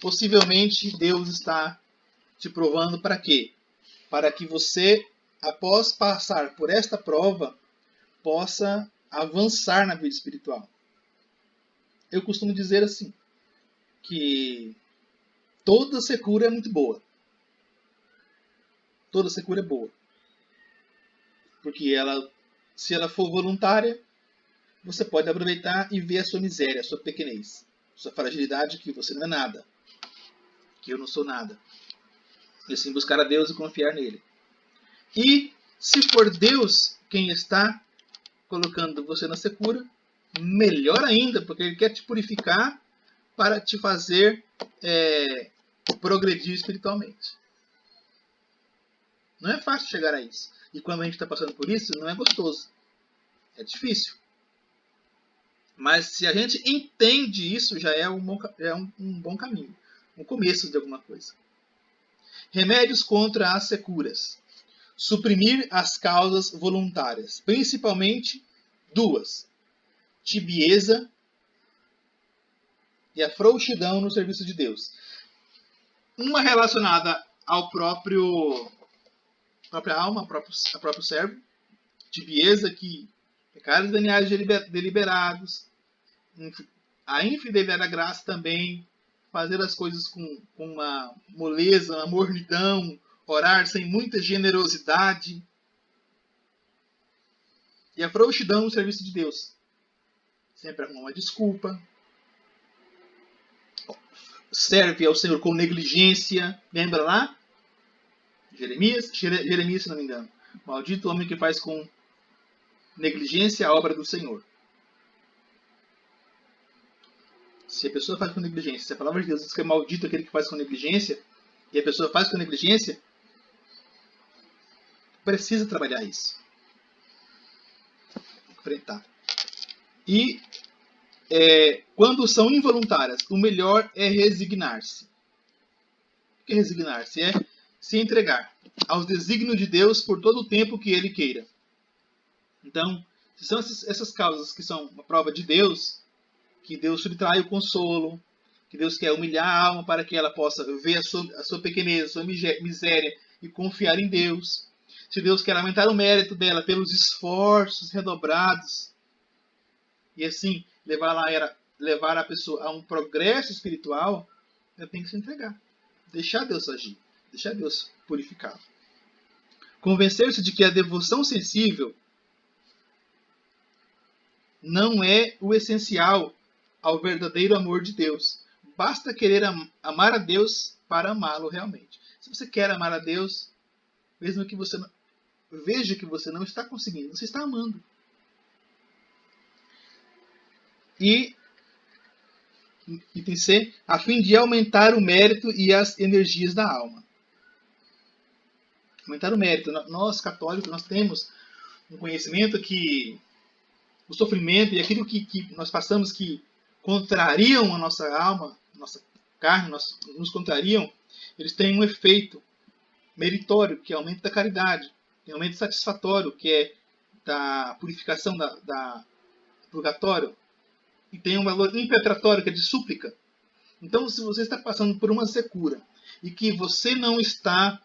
Possivelmente Deus está te provando para quê? Para que você, após passar por esta prova, possa avançar na vida espiritual. Eu costumo dizer assim, que toda secura é muito boa. Toda secura é boa. Porque se ela for voluntária, você pode aproveitar e ver a sua miséria, a sua pequenez, a sua fragilidade, que você não é nada, que eu não sou nada. E assim buscar a Deus e confiar nele. E se for Deus quem está colocando você na secura, melhor ainda, porque Ele quer te purificar para te fazer progredir espiritualmente. Não é fácil chegar a isso. E quando a gente está passando por isso, não é gostoso. É difícil. Mas se a gente entende isso, já é um bom caminho. Um começo de alguma coisa. Remédios contra as securas. suprimir as causas voluntárias, principalmente duas: tibieza e a frouxidão no serviço de Deus. Uma relacionada ao própria alma, ao próprio servo, tibieza, que pecados veniais deliberados, a infidelidade à graça também, fazer as coisas com uma moleza, uma mornidão, orar sem muita generosidade, e a frouxidão no serviço de Deus. Sempre arruma uma desculpa, serve ao Senhor com negligência. Lembra lá? Jeremias, se não me engano. Maldito o homem que faz com negligência a obra do Senhor. Se a pessoa faz com negligência, se a palavra de Deus diz que é maldito aquele que faz com negligência, e a pessoa faz com negligência, precisa trabalhar isso. Enfrentar. E quando são involuntárias, o melhor é resignar-se. O que é resignar-se? É se entregar aos desígnios de Deus por todo o tempo que Ele queira. Então, se são essas causas que são uma prova de Deus, que Deus subtrai o consolo, que Deus quer humilhar a alma para que ela possa ver a sua pequenez, a sua miséria e confiar em Deus. Se Deus quer aumentar o mérito dela pelos esforços redobrados e assim levar a pessoa a um progresso espiritual, ela tem que se entregar. Deixar Deus agir. Deixar Deus purificá-la. Convencer-se de que a devoção sensível não é o essencial ao verdadeiro amor de Deus. Basta querer amar a Deus para amá-lo realmente. Se você quer amar a Deus, mesmo que você veja que você não está conseguindo, você está amando. E item C, a fim de aumentar o mérito e as energias da alma. Aumentar o mérito. Nós, católicos, nós temos um conhecimento que o sofrimento e aquilo que nós passamos que contrariam a nossa alma, nossa carne, nos contrariam, eles têm um efeito meritório, que é o aumento da caridade, tem um aumento satisfatório, que é da purificação da purgatório, e tem um valor impetratório, que é de súplica. Então, se você está passando por uma secura e que você não está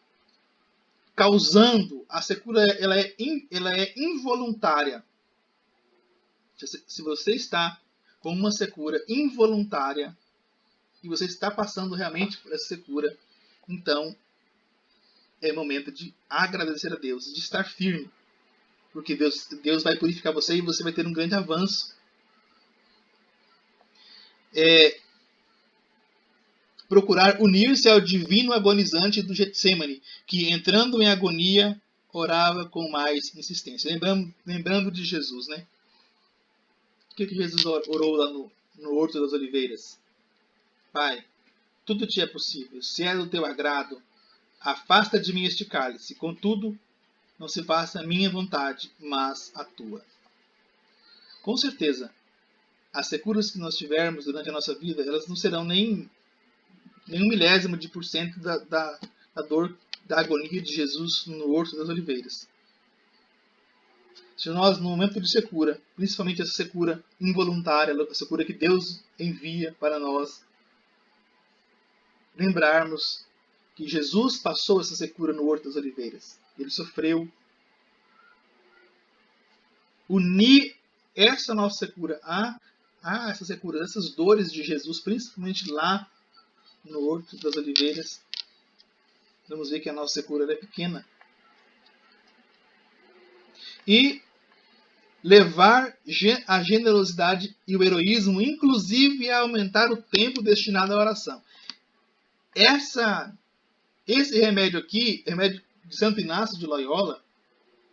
causando, a secura ela é involuntária. Se você está com uma secura involuntária e você está passando realmente por essa secura, então é momento de agradecer a Deus, de estar firme, porque Deus vai purificar você e você vai ter um grande avanço. Procurar unir-se ao divino agonizante do Getsemane, que, entrando em agonia, orava com mais insistência. Lembrando de Jesus, né? O que Jesus orou lá no Horto das Oliveiras? Pai, tudo te é possível. Se é do teu agrado, afasta de mim este cálice. Contudo, não se faça a minha vontade, mas a tua. Com certeza, as securas que nós tivermos durante a nossa vida, elas não serão nem 1/1000% da dor, da agonia de Jesus no Horto das Oliveiras. Se nós, no momento de secura, principalmente essa secura involuntária, a secura que Deus envia para nós, lembrarmos que Jesus passou essa secura no Horto das Oliveiras. Ele sofreu. Unir essa nossa secura a essas securas, essas dores de Jesus, principalmente lá no Horto das Oliveiras, vamos ver que a nossa secura é pequena. E levar a generosidade e o heroísmo, inclusive a aumentar o tempo destinado à oração. Esse remédio aqui, remédio de Santo Inácio de Loyola,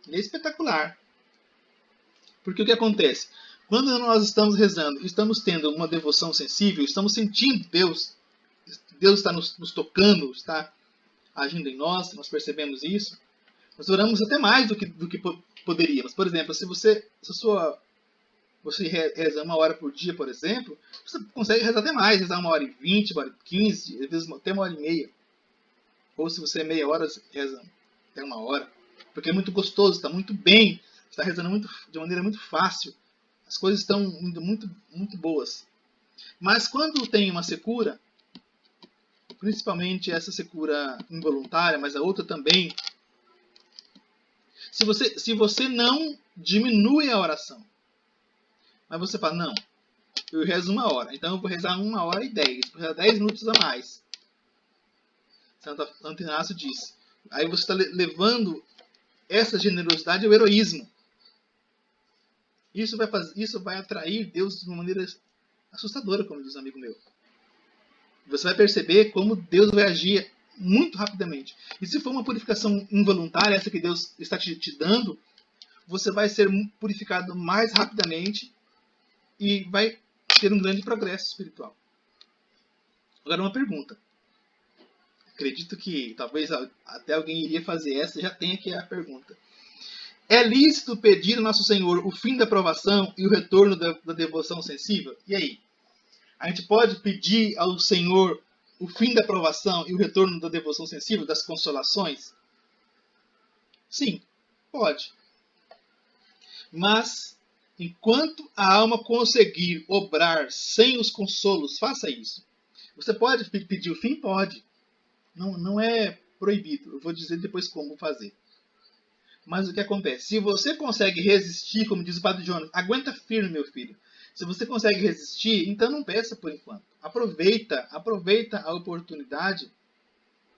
é espetacular. Porque o que acontece? Quando nós estamos rezando, estamos tendo uma devoção sensível, estamos sentindo Deus está nos tocando, está agindo em nós percebemos isso, nós oramos até mais do que poderíamos. Por exemplo, se você reza 1 hora por dia, por exemplo, você consegue rezar até mais, rezar 1h20, 1h15, às vezes até 1h30. Ou se você é meia hora, reza até 1 hora. porque é muito gostoso, está muito bem, está rezando de maneira muito fácil, as coisas estão indo muito, muito boas. Mas quando tem uma secura, principalmente essa secura involuntária, mas a outra também, se você não diminui a oração, mas você fala, não, eu rezo 1 hora, então eu vou rezar 1h10, vou rezar 10 minutos a mais. Santo Inácio diz. Aí você está levando essa generosidade ao heroísmo. Isso vai atrair Deus de uma maneira assustadora, como diz um amigo meu. Você vai perceber como Deus vai agir muito rapidamente. E se for uma purificação involuntária, essa que Deus está te dando, você vai ser purificado mais rapidamente e vai ter um grande progresso espiritual. Agora uma pergunta. Acredito que talvez até alguém iria fazer essa, já tem aqui a pergunta. É lícito pedir ao nosso Senhor o fim da provação e o retorno da devoção sensível? E aí? A gente pode pedir ao Senhor o fim da provação e o retorno da devoção sensível, das consolações? Sim, pode. Mas, enquanto a alma conseguir obrar sem os consolos, faça isso. Você pode pedir o fim? Pode. Não é proibido. Eu vou dizer depois como fazer. Mas o que acontece? Se você consegue resistir, como diz o Padre Jonas, aguenta firme, meu filho. Se você consegue resistir, então não peça por enquanto. Aproveita a oportunidade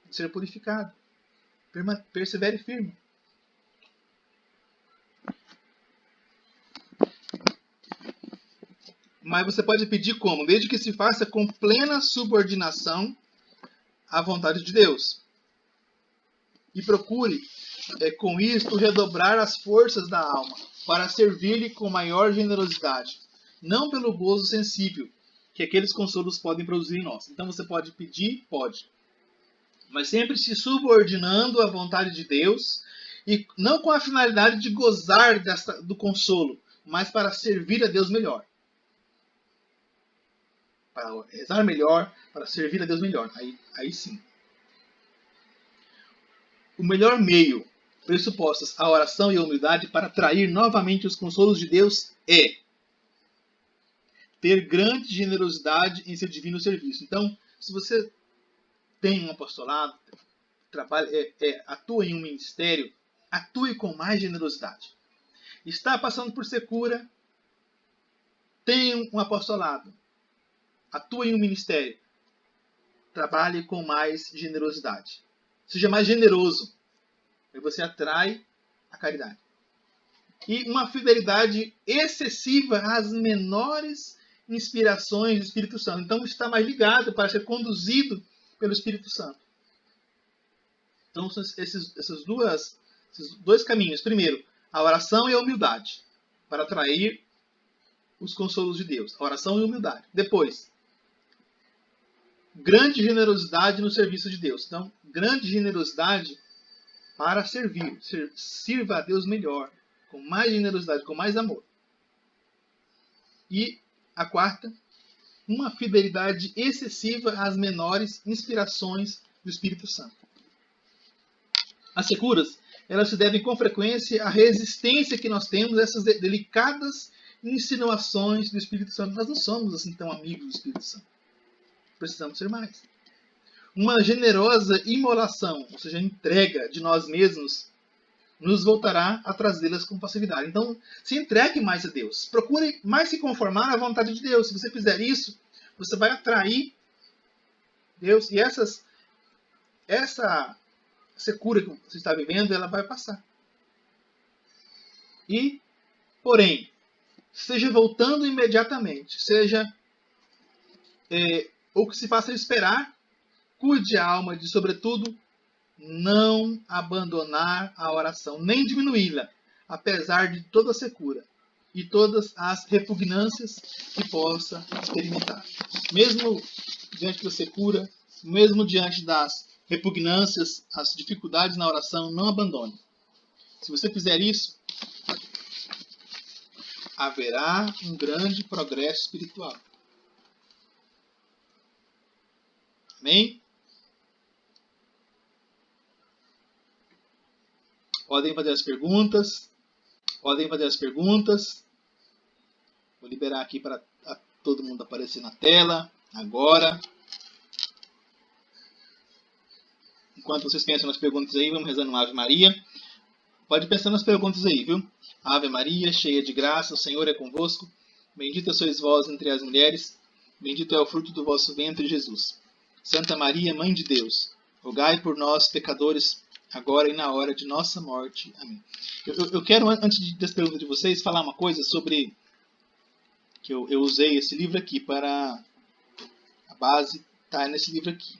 de ser purificado. Persevere firme. Mas você pode pedir como? Desde que se faça com plena subordinação à vontade de Deus. E procure, com isto, redobrar as forças da alma, para servir-lhe com maior generosidade. Não pelo gozo sensível, que aqueles consolos podem produzir em nós. Então você pode pedir? Pode. Mas sempre se subordinando à vontade de Deus, e não com a finalidade de gozar do consolo, mas para servir a Deus melhor. Para rezar melhor, para servir a Deus melhor. Aí sim. O melhor meio, pressupostos a oração e a humildade para atrair novamente os consolos de Deus é ter grande generosidade em seu divino serviço. Então, se você tem um apostolado, atua em um ministério, atue com mais generosidade. Está passando por secura, tem um apostolado, atua em um ministério, trabalhe com mais generosidade. Seja mais generoso, aí você atrai a caridade. E uma fidelidade excessiva às menores inspirações do Espírito Santo. Então está mais ligado para ser conduzido pelo Espírito Santo. Então são esses dois caminhos. Primeiro, a oração e a humildade, para atrair os consolos de Deus. A oração e a humildade. Depois, grande generosidade no serviço de Deus. Então, grande generosidade para servir. Sirva a Deus melhor, com mais generosidade, com mais amor. E a quarta, uma fidelidade excessiva às menores inspirações do Espírito Santo. As securas, elas se devem com frequência à resistência que nós temos a essas delicadas insinuações do Espírito Santo. Nós não somos assim tão amigos do Espírito Santo. Precisamos ser mais. Uma generosa imolação, ou seja, entrega de nós mesmos, nos voltará a trazê-las com facilidade. Então, se entregue mais a Deus. Procure mais se conformar à vontade de Deus. Se você fizer isso, você vai atrair Deus. E essa secura que você está vivendo, ela vai passar. E, porém, seja voltando imediatamente, seja ou que se faça esperar, cuide a alma de, sobretudo, não abandonar a oração, nem diminuí-la, apesar de toda a secura e todas as repugnâncias que possa experimentar. Mesmo diante da secura, mesmo diante das repugnâncias, as dificuldades na oração, não abandone. Se você fizer isso, haverá um grande progresso espiritual. Amém? Podem fazer as perguntas. Vou liberar aqui para todo mundo aparecer na tela. Agora. Enquanto vocês pensam nas perguntas aí, vamos rezando uma Ave Maria. Pode pensar nas perguntas aí, viu? Ave Maria, cheia de graça, o Senhor é convosco. Bendita sois vós entre as mulheres. Bendito é o fruto do vosso ventre, Jesus. Santa Maria, Mãe de Deus, rogai por nós, pecadores, agora e na hora de nossa morte. Amém. Eu quero, antes das perguntas de vocês, falar uma coisa sobre... que eu usei esse livro aqui para... a base está nesse livro aqui.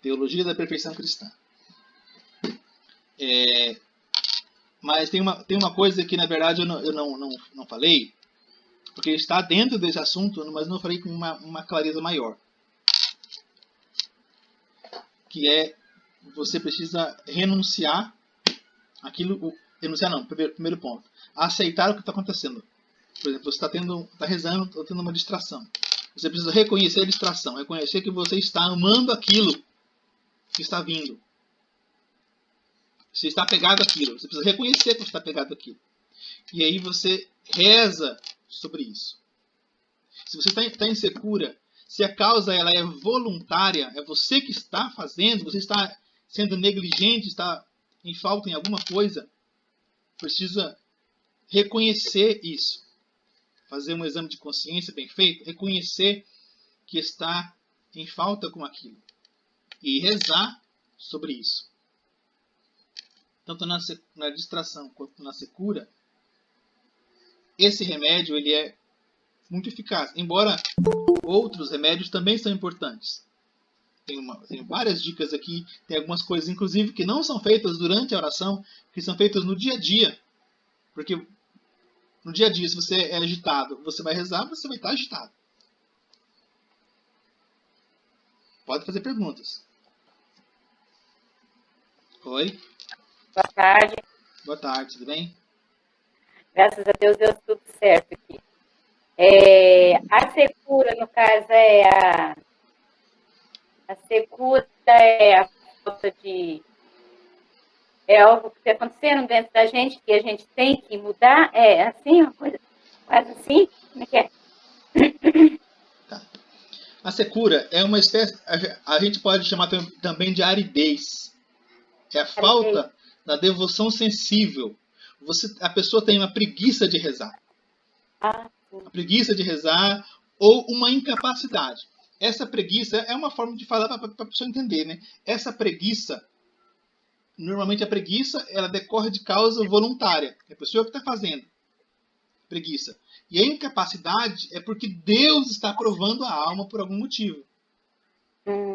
Teologia da Perfeição Cristã. Mas tem uma coisa que, na verdade, eu não falei, porque está dentro desse assunto, mas não falei com uma clareza maior. Que é, você precisa renunciar aquilo... Renunciar não, primeiro ponto. Aceitar o que está acontecendo. Por exemplo, você está rezando, está tendo uma distração. Você precisa reconhecer a distração, reconhecer que você está amando aquilo que está vindo. Você está apegado àquilo. Você precisa reconhecer que você está apegado àquilo. E aí você reza sobre isso. Se você está insegura, se a causa ela é voluntária, é você que está fazendo, você está sendo negligente, está em falta em alguma coisa, precisa reconhecer isso. Fazer um exame de consciência bem feito, reconhecer que está em falta com aquilo. E rezar sobre isso. Tanto na distração quanto na secura, esse remédio ele é muito eficaz. Embora outros remédios também são importantes. Tem várias dicas aqui. Tem algumas coisas, inclusive, que não são feitas durante a oração, que são feitas no dia a dia. Porque no dia a dia, se você é agitado, você vai rezar, você vai estar agitado. Pode fazer perguntas. Oi. Boa tarde. Boa tarde, tudo bem? Graças a Deus deu tudo certo aqui. A secura, no caso, a secura é a falta de... É algo que está acontecendo dentro da gente, que a gente tem que mudar? É assim, uma coisa quase assim? Como é que é? Tá. A secura é uma espécie... A gente pode chamar também de aridez. É a falta da devoção sensível. A pessoa tem uma preguiça de rezar. Uma preguiça de rezar ou uma incapacidade. Essa preguiça é uma forma de falar para a pessoa entender, né? Essa preguiça, normalmente a preguiça, ela decorre de causa voluntária. É a pessoa que está fazendo preguiça. E a incapacidade é porque Deus está provando a alma por algum motivo.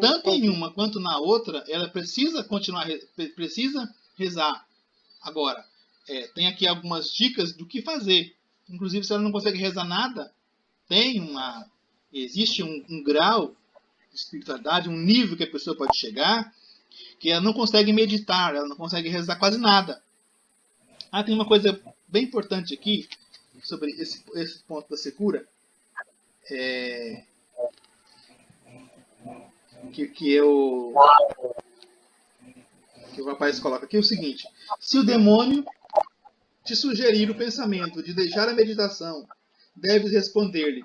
Tanto em uma quanto na outra, ela precisa continuar, precisa rezar. Agora, tem aqui algumas dicas do que fazer. Inclusive, se ela não consegue rezar nada, existe um grau de espiritualidade, um nível que a pessoa pode chegar, que ela não consegue meditar, ela não consegue rezar quase nada. Tem uma coisa bem importante aqui, sobre esse ponto da secura, que o rapaz coloca aqui, é o seguinte: se o demônio te sugerir o pensamento de deixar a meditação, deves responder-lhe: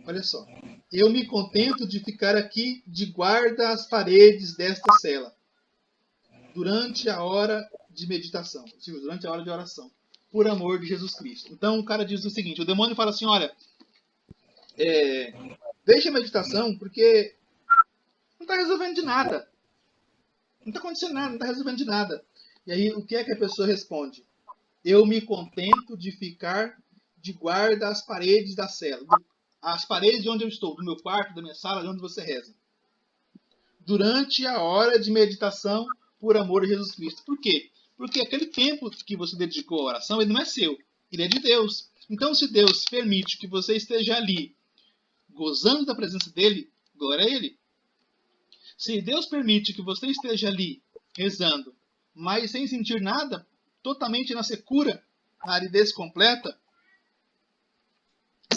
olha só, eu me contento de ficar aqui de guarda às paredes desta cela, durante a hora de meditação, durante a hora de oração, por amor de Jesus Cristo. Então o cara diz o seguinte: o demônio fala assim, olha, deixa a meditação porque não está resolvendo de nada. Não está acontecendo nada, não está resolvendo de nada. E aí o que é que a pessoa responde? Eu me contento de ficar de guarda às paredes da cela. As paredes de onde eu estou, do meu quarto, da minha sala, de onde você reza. Durante a hora de meditação por amor a Jesus Cristo. Por quê? Porque aquele tempo que você dedicou à oração, ele não é seu. Ele é de Deus. Então, se Deus permite que você esteja ali, gozando da presença dele, glória a ele. Se Deus permite que você esteja ali, rezando, mas sem sentir nada, totalmente na secura, na aridez completa,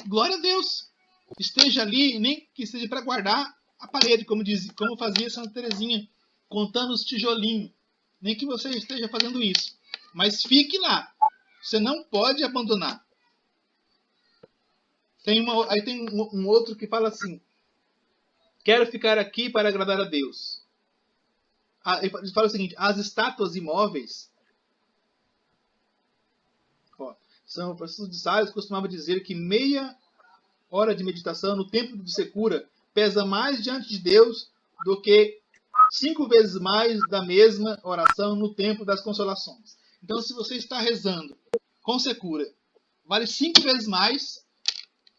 glória a Deus. Esteja ali, nem que seja para guardar a parede, como fazia Santa Teresinha. contando os tijolinhos. Nem que você esteja fazendo isso. Mas fique lá. Você não pode abandonar. Aí tem um outro que fala assim: quero ficar aqui para agradar a Deus. Ele fala o seguinte: as estátuas imóveis. São Francisco de Sales costumava dizer que meia hora de meditação no templo de Secura pesa mais diante de Deus do que 5 vezes mais da mesma oração no templo das consolações. Então, se você está rezando com Secura, vale 5 vezes mais,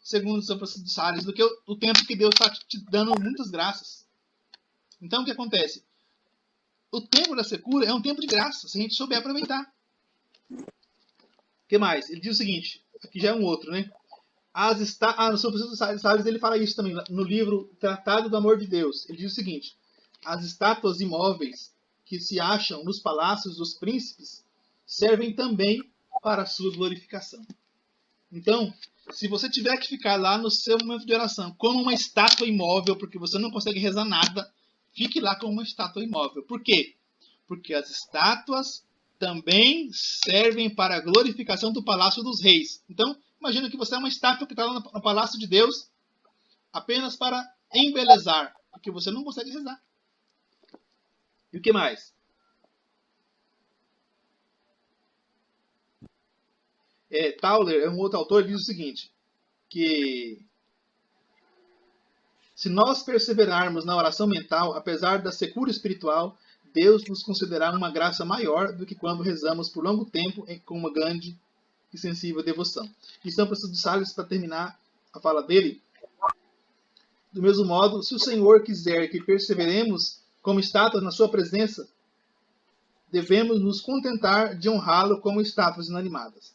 segundo São Francisco de Sales, do que o tempo que Deus está te dando muitas graças. Então, o que acontece? O tempo da Secura é um tempo de graça, se a gente souber aproveitar. O que mais? Ele diz o seguinte, aqui já é um outro, né? No São Francisco de Sales ele fala isso também, no livro Tratado do Amor de Deus. Ele diz o seguinte: as estátuas imóveis que se acham nos palácios dos príncipes servem também para a sua glorificação. Então, se você tiver que ficar lá no seu momento de oração como uma estátua imóvel, porque você não consegue rezar nada, fique lá como uma estátua imóvel. Por quê? Porque as estátuas também servem para a glorificação do Palácio dos Reis. Então, imagina que você é uma estátua que está lá no Palácio de Deus apenas para embelezar, porque você não consegue rezar. E o que mais? Tauler é um outro autor, ele diz o seguinte, que se nós perseverarmos na oração mental, apesar da secura espiritual, Deus nos concederá uma graça maior do que quando rezamos por longo tempo com uma grande e sensível devoção. E São Francisco de Sales, para terminar a fala dele, do mesmo modo, se o Senhor quiser que perseveremos como estátuas na sua presença, devemos nos contentar de honrá-lo como estátuas inanimadas.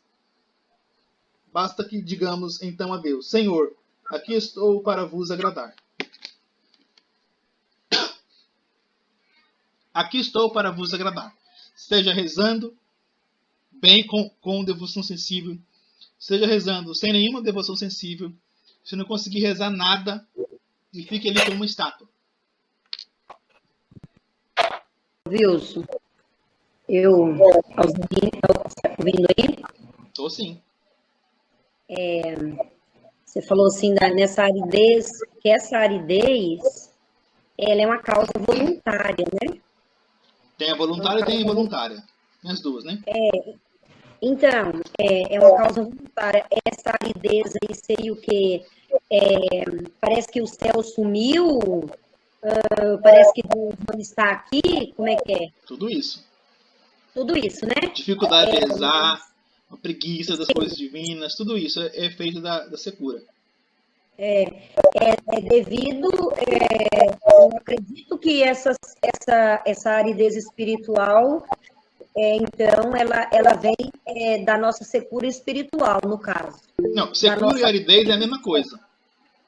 Basta que digamos então a Deus: Senhor, aqui estou para vos agradar. Aqui estou para vos agradar. Esteja rezando bem com devoção sensível. Esteja rezando sem nenhuma devoção sensível. Se não conseguir rezar nada, e fique ali como uma estátua. Wilson, tá ouvindo aí? Estou sim. Você falou assim, nessa aridez, que essa aridez, ela é uma causa voluntária, né? Tem a voluntária e tem a involuntária. Tem as duas, né? Então, é uma causa voluntária. Essa aridez aí seria o quê? Parece que o céu sumiu, parece que Deus não está aqui, como é que é? Tudo isso. Tudo isso, né? Dificuldade de rezar, a preguiça das coisas divinas, tudo isso é feito da secura. Devido, eu acredito que essa aridez espiritual, então, ela vem da nossa secura espiritual, no caso. Não, secura e aridez é a mesma coisa.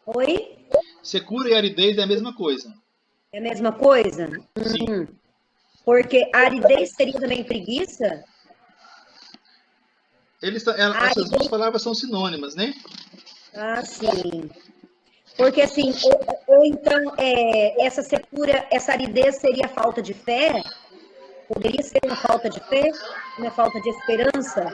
Oi? Secura e aridez é a mesma coisa. É a mesma coisa? Sim. Porque a aridez seria também preguiça? Essas duas palavras são sinônimas, né? Ah, sim. Porque assim, ou então essa secura, essa aridez seria falta de fé? Poderia ser uma falta de fé? Uma falta de esperança?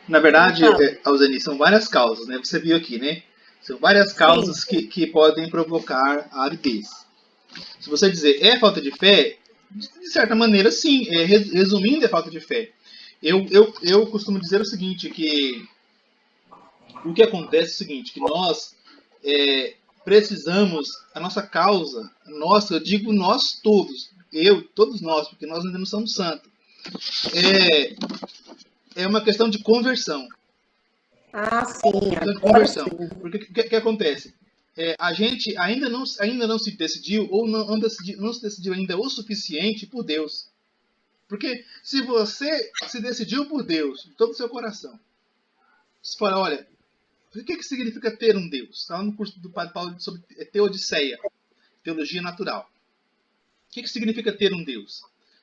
Na verdade, Alzeni, são várias causas, né? Você viu aqui, né? São várias causas que podem provocar a aridez. Se você dizer falta de fé, de certa maneira, sim. Resumindo, é falta de fé. Eu costumo dizer o seguinte, que o que acontece é o seguinte, que nós precisamos, a nossa causa, eu digo nós todos, todos nós, porque nós ainda não somos santos, é uma questão de conversão. Ah, sim. De conversão. Porque o que acontece? A gente ainda não se decidiu, ou não se decidiu ainda o suficiente por Deus. Porque se você se decidiu por Deus, de todo o seu coração, você fala, olha, o que significa ter um Deus? Está lá no curso do Padre Paulo sobre Teodiceia, Teologia Natural. O que significa ter um Deus?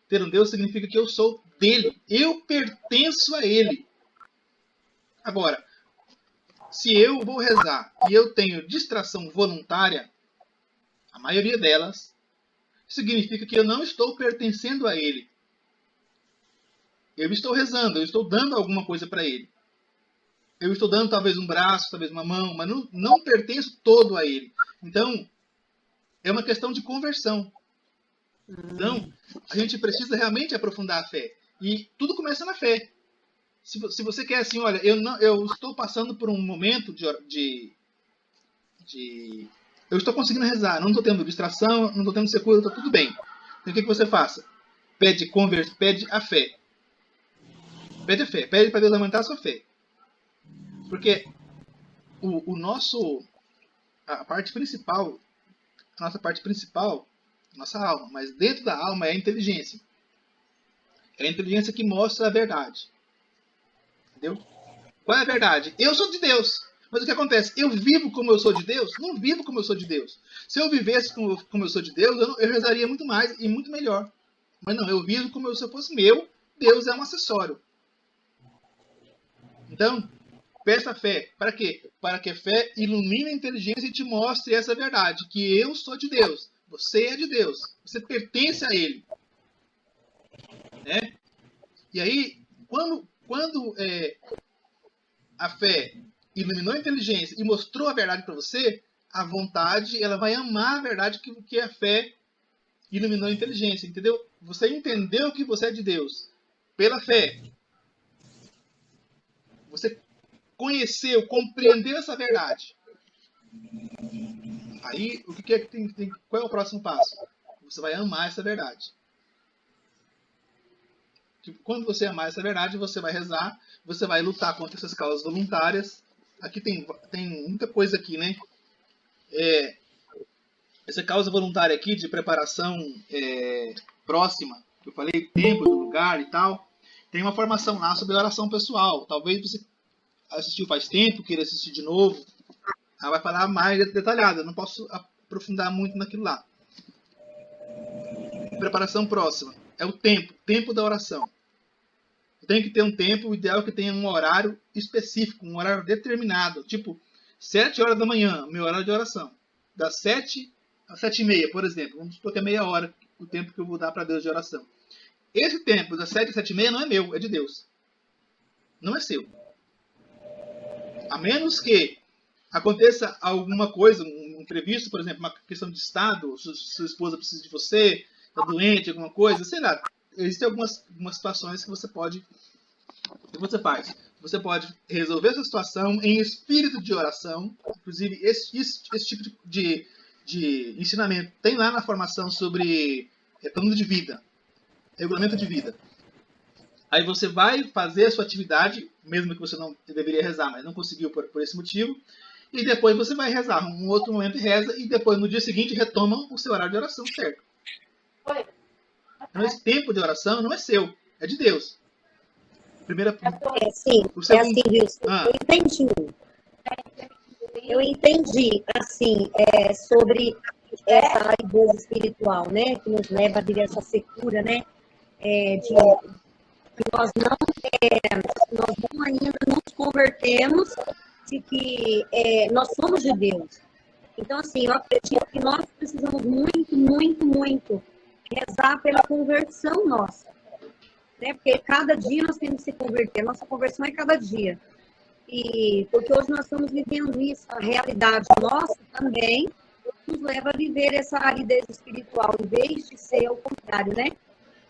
Ter um Deus significa que eu sou dele, eu pertenço a ele. Agora, se eu vou rezar e eu tenho distração voluntária, a maioria delas, significa que eu não estou pertencendo a Ele. Eu estou rezando, eu estou dando alguma coisa para Ele. Eu estou dando talvez um braço, talvez uma mão, mas não pertenço todo a Ele. Então, é uma questão de conversão. Então, a gente precisa realmente aprofundar a fé. E tudo começa na fé. Se você quer assim, olha, eu estou passando por um momento eu estou conseguindo rezar, não estou tendo distração, não estou tendo secura, está tudo bem. Então, o que você faça? Pede a fé. Pede a fé. Pede para Deus aumentar a sua fé. Porque a parte principal, nossa alma, mas dentro da alma é a inteligência. É a inteligência que mostra a verdade. Entendeu? Qual é a verdade? Eu sou de Deus. Mas o que acontece? Eu vivo como eu sou de Deus? Não vivo como eu sou de Deus. Se eu vivesse como eu sou de Deus, eu rezaria muito mais e muito melhor. Mas não, eu vivo como se eu fosse meu. Deus é um acessório. Então, peça fé. Para quê? Para que a fé ilumine a inteligência e te mostre essa verdade. Que eu sou de Deus. Você é de Deus. Você pertence a Ele. Né? E aí, quando a fé iluminou a inteligência e mostrou a verdade para você, a vontade, ela vai amar a verdade que a fé iluminou a inteligência, entendeu? Você entendeu que você é de Deus pela fé. Você conheceu, compreendeu essa verdade. Aí, o que é que qual é o próximo passo? Você vai amar essa verdade. Quando você amar essa verdade, você vai rezar, você vai lutar contra essas causas voluntárias. Aqui tem muita coisa aqui, né? Essa causa voluntária aqui de preparação próxima, que eu falei, tempo, do lugar e tal, tem uma formação lá sobre oração pessoal. Talvez você assistiu faz tempo, queira assistir de novo. Ela vai falar mais detalhada, eu não posso aprofundar muito naquilo lá. Preparação próxima é o tempo da oração. Tem que ter um tempo, o ideal é que tenha um horário específico, um horário determinado, tipo 7 horas da manhã, meu horário de oração. Das 7 às 7h30, por exemplo. Vamos supor que é meia hora o tempo que eu vou dar para Deus de oração. Esse tempo, das 7 às 7h30, não é meu, é de Deus. Não é seu. A menos que aconteça alguma coisa, um imprevisto, por exemplo, uma questão de estado, sua esposa precisa de você, está doente, alguma coisa, sei lá. Existem algumas situações que você pode... O que você faz? Você pode resolver essa situação em espírito de oração. Inclusive, esse tipo de ensinamento tem lá na formação sobre plano de vida, regulamento de vida. Aí você vai fazer a sua atividade, mesmo que você não deveria rezar, mas não conseguiu por esse motivo. E depois você vai rezar. Um outro momento reza e depois no dia seguinte retoma o seu horário de oração, certo? Então esse tempo de oração não é seu, é de Deus. Primeira... Sim, assim, Wilson. Eu entendi, assim, sobre essa aridez espiritual, né, que nos leva a vir essa secura, né, que nós não ainda nos convertemos de que nós somos de Deus. Então, assim, eu acredito que nós precisamos muito, muito, muito rezar pela conversão nossa. Né? Porque cada dia nós temos que se converter. Nossa conversão é cada dia. E porque hoje nós estamos vivendo isso, a realidade nossa também nos leva a viver essa aridez espiritual, em vez de ser o contrário, né?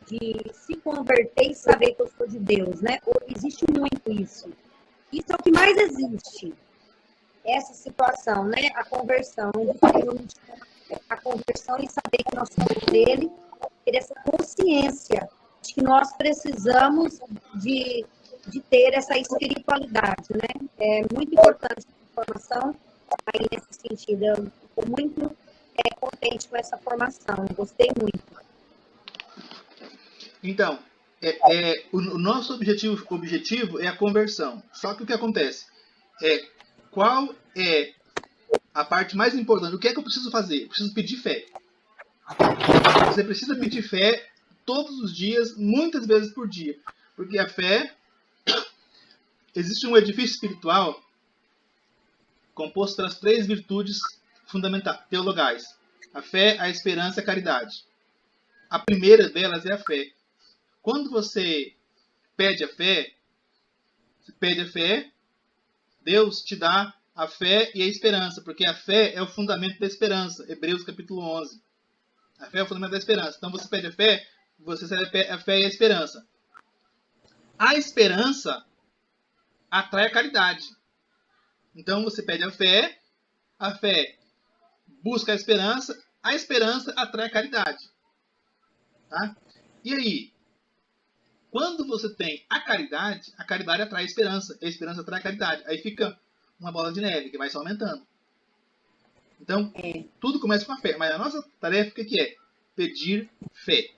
De se converter e saber que eu sou de Deus, né? Existe muito isso. Isso é o que mais existe. Essa situação, né? A conversão, a conversão e saber que nós somos dele, ter essa consciência de que nós precisamos de ter essa espiritualidade, né? É muito importante a formação aí nesse sentido. Eu estou muito contente com essa formação, gostei muito. Então, o nosso objetivo é a conversão. Só que o que acontece? Qual é a parte mais importante? O que é que eu preciso fazer? Eu preciso pedir fé. Você precisa pedir fé todos os dias, muitas vezes por dia. Porque a fé... Existe um edifício espiritual composto pelas 3 virtudes fundamentais, teologais. A fé, a esperança e a caridade. A primeira delas é a fé. Quando você pede a fé, Deus te dá a fé e a esperança, porque a fé é o fundamento da esperança. Hebreus capítulo 11. A fé é o fundamento da esperança. Então você pede a fé, você recebe a fé e a esperança. A esperança atrai a caridade. Então você pede a fé busca a esperança atrai a caridade. Tá? E aí, quando você tem a caridade atrai a esperança atrai a caridade. Aí fica uma bola de neve que vai só aumentando. Então, tudo começa com a fé. Mas a nossa tarefa, o que é? Pedir fé.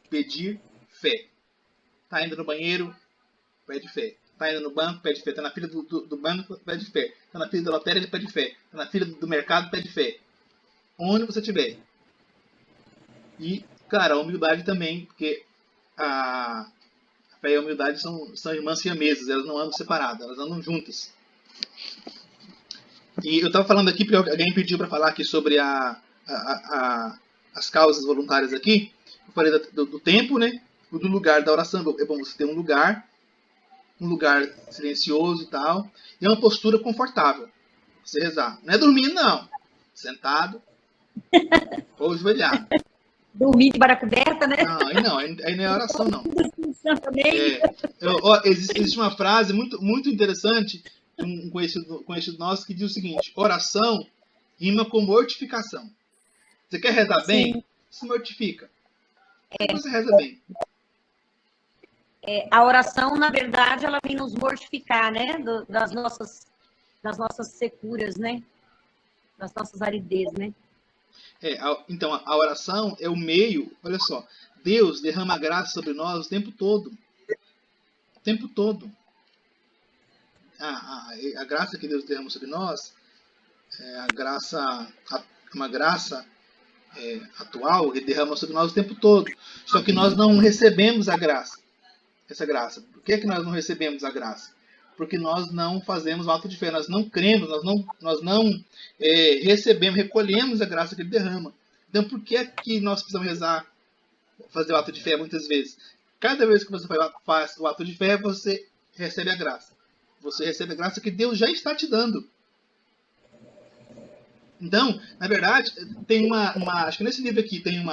Pedir fé. Tá indo no banheiro, pede fé. Tá indo no banco, pede fé. Tá na fila do banco, pede fé. Tá na fila da lotérica, pede fé. Tá na fila do mercado, pede fé. Onde você estiver. E, claro, a humildade também, porque a fé e a humildade são irmãs siamesas, elas não andam separadas, elas andam juntas. E eu estava falando aqui, porque alguém pediu para falar aqui sobre as causas voluntárias aqui. Eu falei do tempo, né? O do lugar da oração. É bom você ter um lugar silencioso e tal. E é uma postura confortável. Você rezar. Não é dormindo, não. Sentado ou ajoelhado. Dormir de barra coberta, né? Não, aí não é oração, não. Existe uma frase muito interessante de um conhecido nosso que diz o seguinte: oração rima com mortificação. Você quer rezar bem? Se mortifica. Você reza bem. A oração, na verdade, ela vem nos mortificar, né? Das nossas securas, né? Das nossas aridez, né? Então, a oração é o meio. Olha só, Deus derrama graça sobre nós o tempo todo. O tempo todo. A graça que Deus derrama sobre nós é uma graça atual, Ele derrama sobre nós o tempo todo. Só que nós não recebemos essa graça. Por que nós não recebemos a graça? Porque nós não fazemos o ato de fé, nós não cremos, nós não recebemos, recolhemos a graça que Ele derrama. Então, por que nós precisamos rezar, fazer o ato de fé muitas vezes? Cada vez que você faz o ato de fé, você recebe a graça. Você recebe a graça que Deus já está te dando. Então, na verdade, tem acho que nesse livro aqui tem um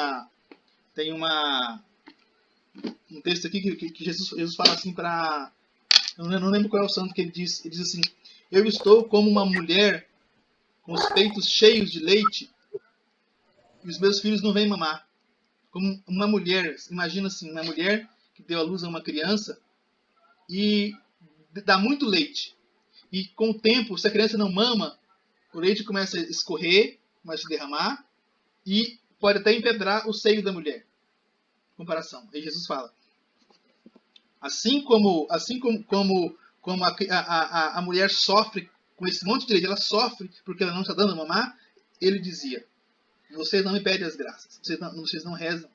texto aqui que Jesus fala assim para... Eu não lembro qual é o santo que ele diz assim: eu estou como uma mulher com os peitos cheios de leite e os meus filhos não vêm mamar. Como uma mulher, imagina assim, uma mulher que deu à luz a uma criança e dá muito leite. E com o tempo, se a criança não mama, o leite começa a escorrer, começa a se derramar e pode até empedrar o seio da mulher. Comparação. Aí Jesus fala: assim como a mulher sofre com esse monte de leite, ela sofre porque ela não está dando a mamar, ele dizia: vocês não me pedem as graças, vocês não rezam.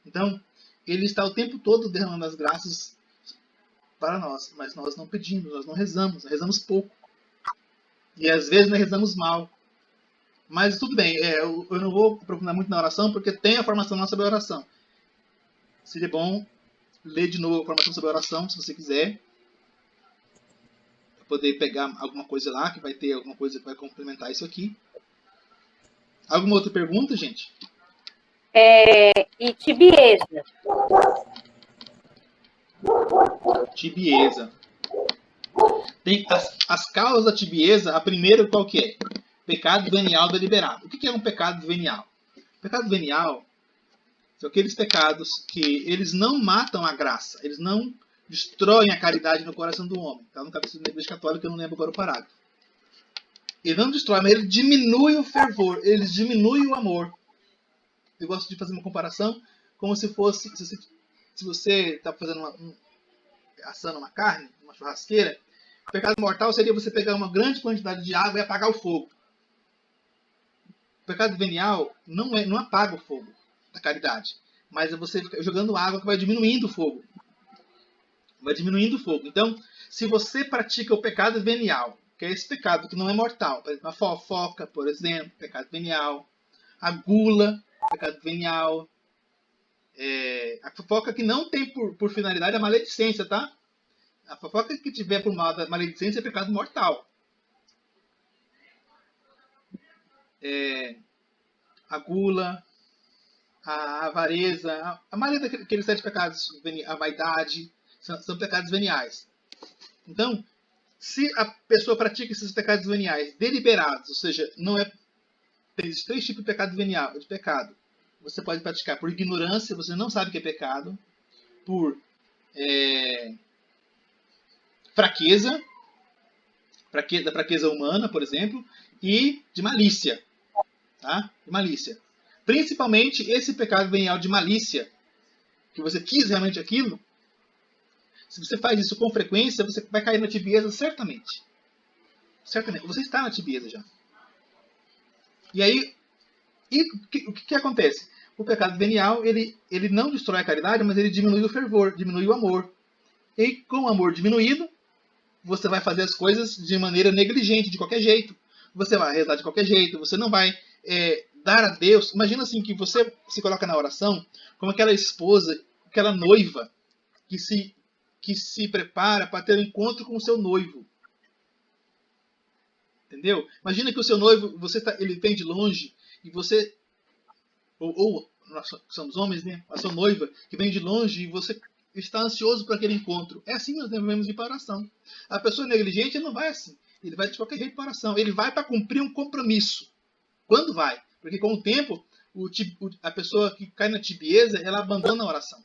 Então, ele está o tempo todo derramando as graças para nós, mas nós não pedimos, nós não rezamos, nós rezamos pouco. E às vezes nós rezamos mal. Mas tudo bem, eu não vou aprofundar muito na oração, porque tem a formação nossa sobre a oração. Seria bom ler de novo a formação sobre a oração, se você quiser. Poder pegar alguma coisa lá, que vai ter alguma coisa que vai complementar isso aqui. Alguma outra pergunta, gente? E tibieza? Tibieza. Tem as causas da tibieza, a primeira qual que é? Pecado venial deliberado. O que é um pecado venial? Pecado venial são aqueles pecados que eles não matam a graça, eles não destroem a caridade no coração do homem. Está no capítulo da Igreja Católica, eu não lembro agora o parágrafo. Ele não destrói, mas ele diminui o fervor, ele diminui o amor. Eu gosto de fazer uma comparação como se fosse, se você está assando uma carne, uma churrasqueira, o pecado mortal seria você pegar uma grande quantidade de água e apagar o fogo. O pecado venial não apaga o fogo da caridade, mas é você jogando água que vai diminuindo o fogo. Vai diminuindo o fogo. Então, se você pratica o pecado venial, que é esse pecado que não é mortal. Por exemplo, a fofoca, por exemplo, pecado venial. A gula, pecado venial. A fofoca que não tem por finalidade a maledicência, tá? A fofoca que tiver por maledicência é pecado mortal. A gula, a avareza, a maioria daqueles 7 pecados, a vaidade, são pecados veniais. Então, se a pessoa pratica esses pecados veniais deliberados, ou seja, tem 3 tipos de pecado venial, de pecado. Você pode praticar por ignorância, você não sabe o que é pecado, por fraqueza, da fraqueza humana, por exemplo, e de malícia. Tá? De malícia. Principalmente esse pecado venial de malícia, que você quis realmente aquilo, se você faz isso com frequência, você vai cair na tibieza certamente. Certamente. Você está na tibieza já. E aí, o que acontece? O pecado venial, ele não destrói a caridade, mas ele diminui o fervor, diminui o amor. E com o amor diminuído, você vai fazer as coisas de maneira negligente, de qualquer jeito. Você vai rezar de qualquer jeito, você não vai dar a Deus. Imagina assim que você se coloca na oração como aquela esposa, aquela noiva que se prepara para ter um encontro com o seu noivo. Entendeu? Imagina que o seu noivo, ele vem de longe e você, ou nós somos homens, né? A sua noiva que vem de longe e você está ansioso para aquele encontro. É assim que nós devemos ir para a oração. A pessoa negligente ele não vai assim. Ele vai de qualquer jeito para a oração. Ele vai para cumprir um compromisso. Quando vai? Porque com o tempo, a pessoa que cai na tibieza, ela abandona a oração.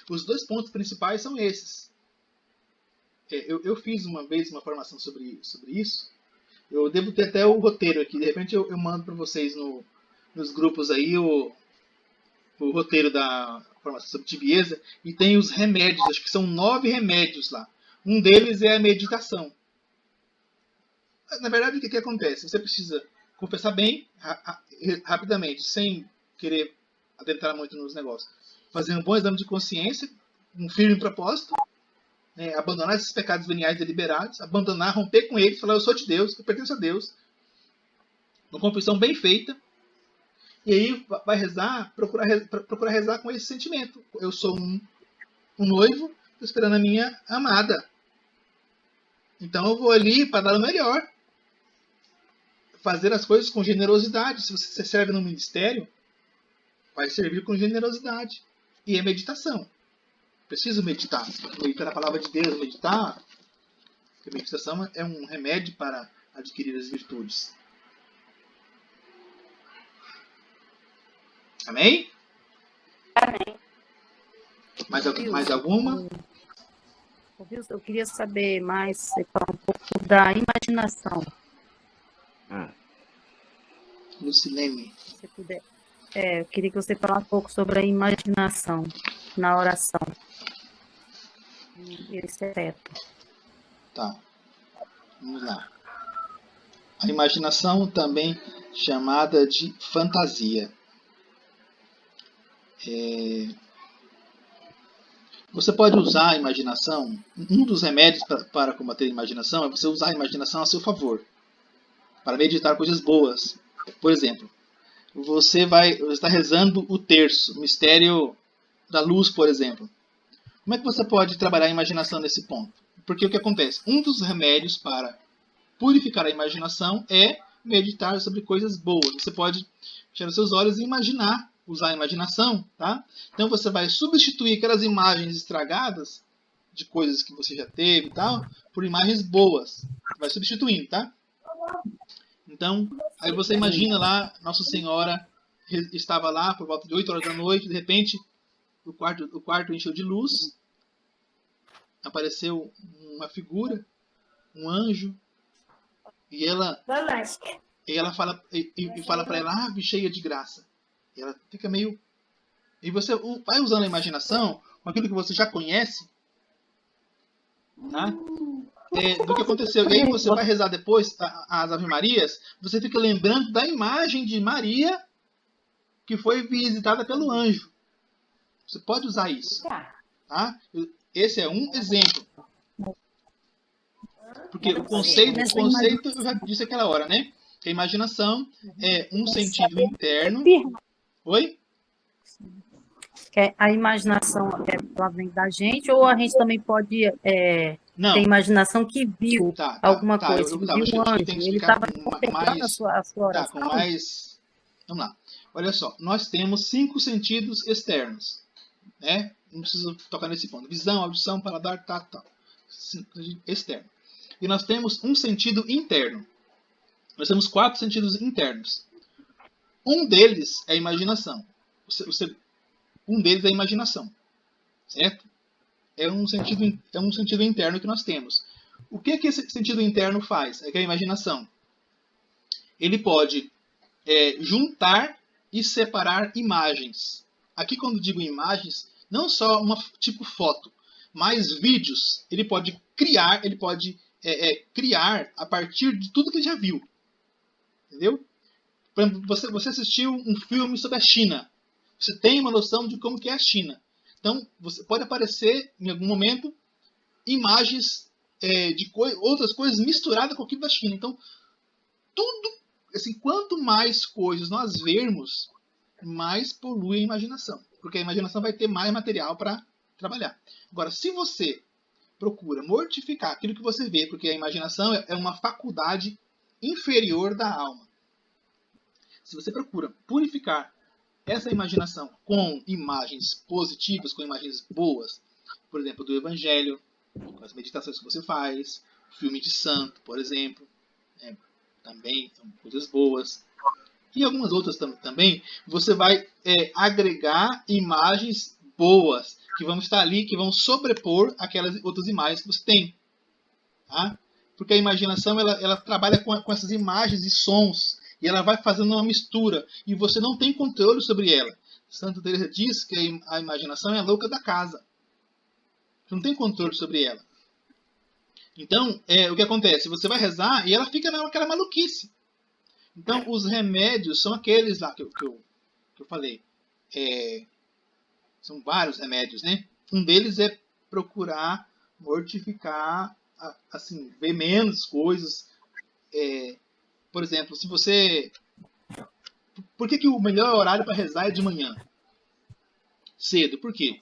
Os 2 pontos principais são esses. Eu fiz uma vez uma formação sobre isso. Eu devo ter até o roteiro aqui. De repente eu mando para vocês nos grupos aí o roteiro da formação sobre tibieza. E tem os remédios. Acho que são 9 remédios lá. Um deles é a meditação. Na verdade, o que acontece? Você precisa confessar bem, rapidamente, sem querer adentrar muito nos negócios. Fazer um bom exame de consciência, um firme propósito, abandonar esses pecados veniais deliberados, abandonar, romper com eles, falar eu sou de Deus, eu pertenço a Deus. Uma confissão bem feita. E aí vai rezar, procurar rezar com esse sentimento. Eu sou um noivo, estou esperando a minha amada. Então eu vou ali para dar o melhor. Fazer as coisas com generosidade. Se você serve no ministério, vai servir com generosidade. E é meditação. Preciso meditar. Meditar a palavra de Deus, meditar. Porque a meditação é um remédio para adquirir as virtudes. Amém? Amém. Mais alguma? Eu queria saber mais, você falar um pouco da imaginação. Lucilene. Se puder. Eu queria que você falasse um pouco sobre a imaginação na oração. Esse é certo. Tá. Vamos lá. A imaginação também chamada de fantasia. Você pode usar a imaginação. Um dos remédios para combater a imaginação é você usar a imaginação a seu favor. Para meditar coisas boas. Por exemplo, você está rezando o terço, o mistério da luz, por exemplo. Como é que você pode trabalhar a imaginação nesse ponto? Porque o que acontece? Um dos remédios para purificar a imaginação é meditar sobre coisas boas. Você pode fechar os seus olhos e imaginar, usar a imaginação, tá? Então você vai substituir aquelas imagens estragadas de coisas que você já teve e tal, por imagens boas. Vai substituindo, tá? Então, aí você imagina lá, Nossa Senhora estava lá por volta de 8 horas da noite, de repente o quarto encheu de luz, apareceu uma figura, um anjo, e ela fala para ela, ave cheia de graça. E ela fica meio... E você vai usando a imaginação com aquilo que você já conhece, tá? Do que aconteceu. E aí você vai rezar depois as Ave Marias, você fica lembrando da imagem de Maria que foi visitada pelo anjo. Você pode usar isso. Tá? Esse é um exemplo. Porque o conceito eu já disse aquela hora, né? Que a imaginação é um sentido interno. Oi? A imaginação ela vem da gente, ou a gente também pode Não. ter imaginação que viu alguma coisa, eu viu um anjo, ele estava contemplando a sua oração. com mais... Vamos lá. Olha só, nós temos 5 sentidos externos, né? Não preciso tocar nesse ponto. Visão, audição, paladar, tato, externo. E nós temos um sentido interno. Nós temos 4 sentidos internos. Um deles é a imaginação. Um deles é a imaginação, certo? É um sentido interno que nós temos. O que esse sentido interno faz? É que a imaginação, ele pode juntar e separar imagens. Aqui, quando digo imagens, não só uma tipo foto, mas vídeos. Ele pode criar a partir de tudo que ele já viu. Entendeu? Por exemplo, você assistiu um filme sobre a China. Você tem uma noção de como que é a China. Então, pode aparecer, em algum momento, imagens de outras coisas misturadas com aquilo da China. Então, tudo, assim, quanto mais coisas nós vermos, mais polui a imaginação. Porque a imaginação vai ter mais material para trabalhar. Agora, se você procura mortificar aquilo que você vê, porque a imaginação é uma faculdade inferior da alma. Se você procura purificar essa imaginação com imagens positivas, com imagens boas, por exemplo, do Evangelho, com as meditações que você faz, filme de santo, por exemplo, também são coisas boas, e algumas outras também, você vai agregar imagens boas, que vão estar ali, que vão sobrepor aquelas outras imagens que você tem. Tá? Porque a imaginação ela trabalha com essas imagens e sons, e ela vai fazendo uma mistura, e você não tem controle sobre ela. Santa Teresa diz que a imaginação é a louca da casa. Você não tem controle sobre ela. Então, o que acontece? Você vai rezar e ela fica naquela maluquice. Então, os remédios são aqueles lá que eu falei. São vários remédios, né? Um deles é procurar mortificar, assim, ver menos coisas. Por exemplo, se você... Por que o melhor horário para rezar é de manhã? Cedo. Por quê?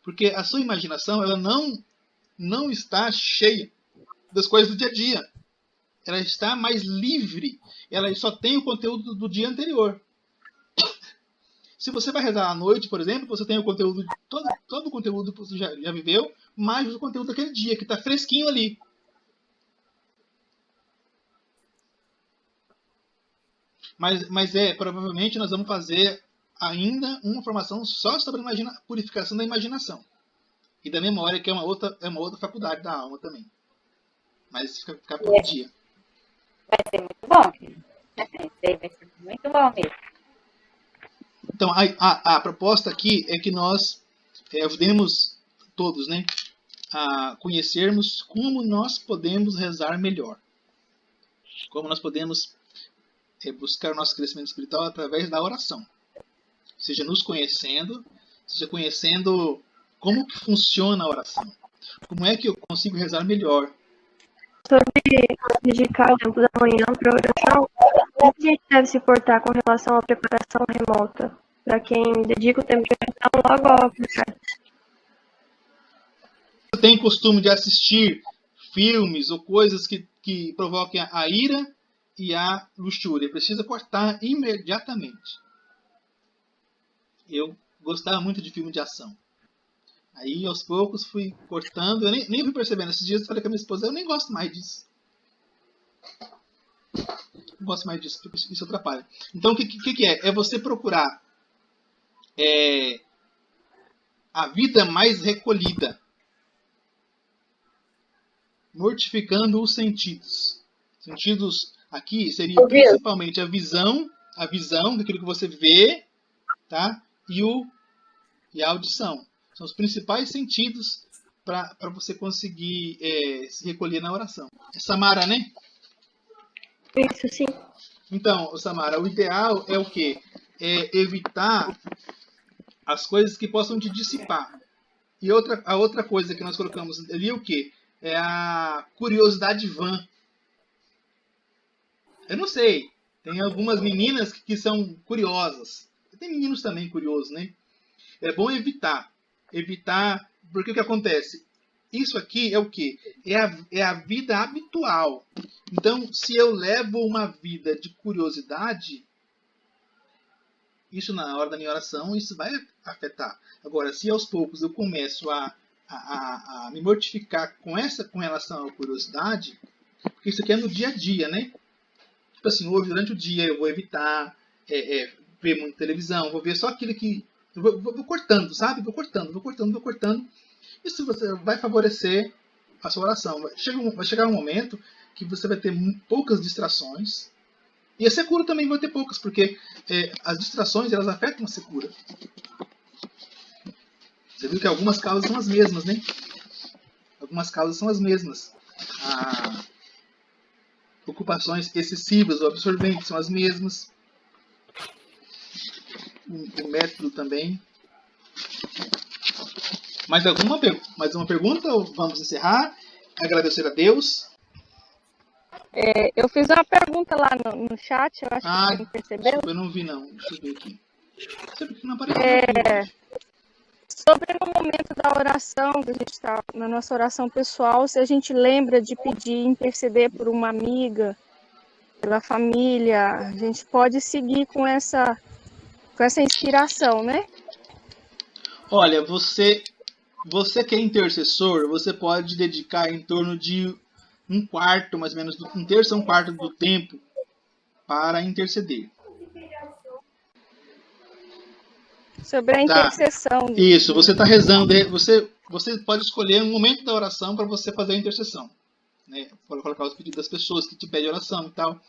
Porque a sua imaginação ela não está cheia das coisas do dia a dia. Ela está mais livre. Ela só tem o conteúdo do dia anterior. Se você vai rezar à noite, por exemplo, você tem o conteúdo, todo o conteúdo que você já viveu, mais o conteúdo daquele dia, que está fresquinho ali. Mas provavelmente nós vamos fazer ainda uma formação só sobre a purificação da imaginação. E da memória, que é uma outra faculdade da alma também. Mas fica por dia. Vai ser muito bom. Vai ser muito bom mesmo. Então, a proposta aqui é que nós ajudemos todos, né, a conhecermos como nós podemos rezar melhor. Como nós podemos buscar o nosso crescimento espiritual através da oração. Seja nos conhecendo, seja conhecendo como que funciona a oração. Como é que eu consigo rezar melhor. Sobre dedicar o tempo da manhã para oração, como a gente deve se portar com relação à preparação remota? Para quem dedica o tempo de oração logo ao aplicar. Você tem costume de assistir filmes ou coisas que provoquem a ira e a luxúria. Precisa cortar imediatamente. Eu gostava muito de filme de ação. Aí, aos poucos, fui cortando. Eu nem fui percebendo. Esses dias eu falei com a minha esposa, eu nem gosto mais disso. Não gosto mais disso, porque isso atrapalha. Então, o que é? É você procurar a vida mais recolhida. Mortificando os sentidos. Sentidos aqui seriam principalmente a visão daquilo que você vê, tá? E a audição. São os principais sentidos para você conseguir se recolher na oração. É Samara, né? Isso, sim. Então, Samara, o ideal é o quê? É evitar as coisas que possam te dissipar. E a outra coisa que nós colocamos ali é o quê? é a curiosidade vã. Eu não sei. Tem algumas meninas que são curiosas. Tem meninos também curiosos, né? É bom evitar. Evitar, porque o que acontece? Isso aqui é o quê? É a vida habitual. Então, se eu levo uma vida de curiosidade, isso na hora da minha oração, isso vai afetar. Agora, se aos poucos eu começo a me mortificar com relação à curiosidade, porque isso aqui é no dia a dia, né? Tipo assim, hoje, durante o dia, eu vou evitar ver muita televisão, vou ver só aquilo que... Vou cortando, sabe? Vou cortando. Isso você vai favorecer a sua oração. Vai chegar um momento que você vai ter poucas distrações. E a secura também vai ter poucas, porque as distrações elas afetam a secura. Você viu que algumas causas são as mesmas, né? Algumas causas são as mesmas. Ocupações excessivas ou absorventes são as mesmas. O método também. Mais uma pergunta ou vamos encerrar? Agradecer a Deus. Eu fiz uma pergunta lá no chat, eu acho que você não percebeu. Desculpa, eu não vi não. Deixa eu ver aqui. Não apareceu. Sobre no momento da oração, que a gente está na nossa oração pessoal, se a gente lembra de pedir, interceder por uma amiga, pela família, a gente pode seguir com essa inspiração, né? Olha, você que é intercessor, você pode dedicar em torno de um quarto, mais ou menos, um terço a um quarto do tempo para interceder. Sobre a intercessão. Isso, você está rezando, você pode escolher um momento da oração para você fazer a intercessão. Né? Pode colocar os pedidos das pessoas que te pedem oração e tal.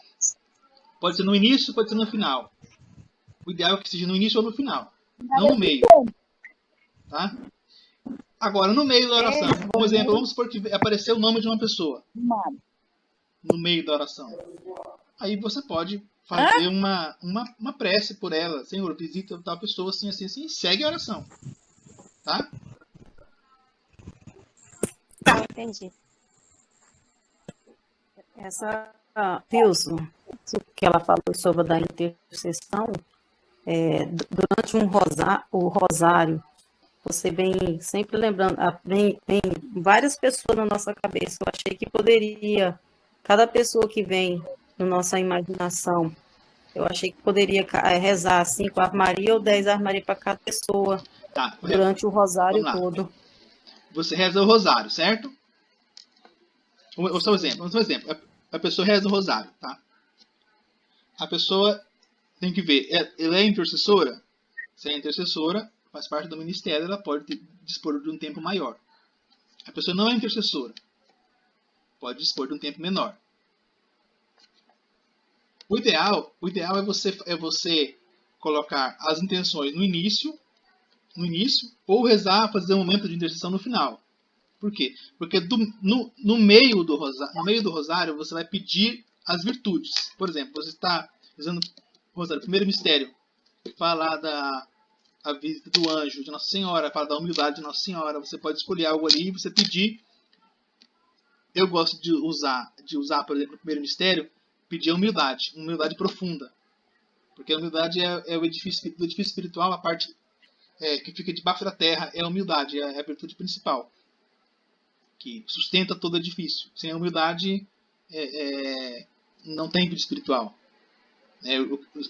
Pode ser no início, pode ser no final. O ideal é que seja no início ou no final, não no meio. Tá? Agora, no meio da oração, por exemplo, vamos supor que apareceu o nome de uma pessoa no meio da oração. Aí você pode fazer uma prece por ela. Senhor, visita tal pessoa assim, assim, assim, e segue a oração. Tá? Tá, entendi. Wilson, o que ela falou sobre a intercessão, durante o rosário, você vem sempre lembrando, vem várias pessoas na nossa cabeça. Eu achei que poderia, cada pessoa que vem na nossa imaginação, eu achei que poderia rezar 5 Ave Maria ou 10 Ave Maria para cada pessoa, durante o rosário todo. Você reza o rosário, certo? Vamos dar um exemplo. A pessoa reza o rosário, tá? A pessoa tem que ver, ela é intercessora? Se é intercessora, faz parte do ministério, ela pode dispor de um tempo maior. A pessoa não é intercessora, pode dispor de um tempo menor. O ideal é você colocar as intenções no início, ou rezar, fazer um momento de intercessão no final. Por quê? Porque no meio do rosário você vai pedir as virtudes. Por exemplo, você está rezando o rosário, o primeiro mistério, fala a visita do anjo de Nossa Senhora, fala da humildade de Nossa Senhora. Você pode escolher algo ali e você pedir. Eu gosto de usar, por exemplo, no primeiro mistério, pedir a humildade profunda. Porque a humildade é o edifício espiritual, a parte que fica debaixo da terra é a humildade, é a virtude principal, que sustenta todo edifício. Sem a humildade, não tem vida espiritual.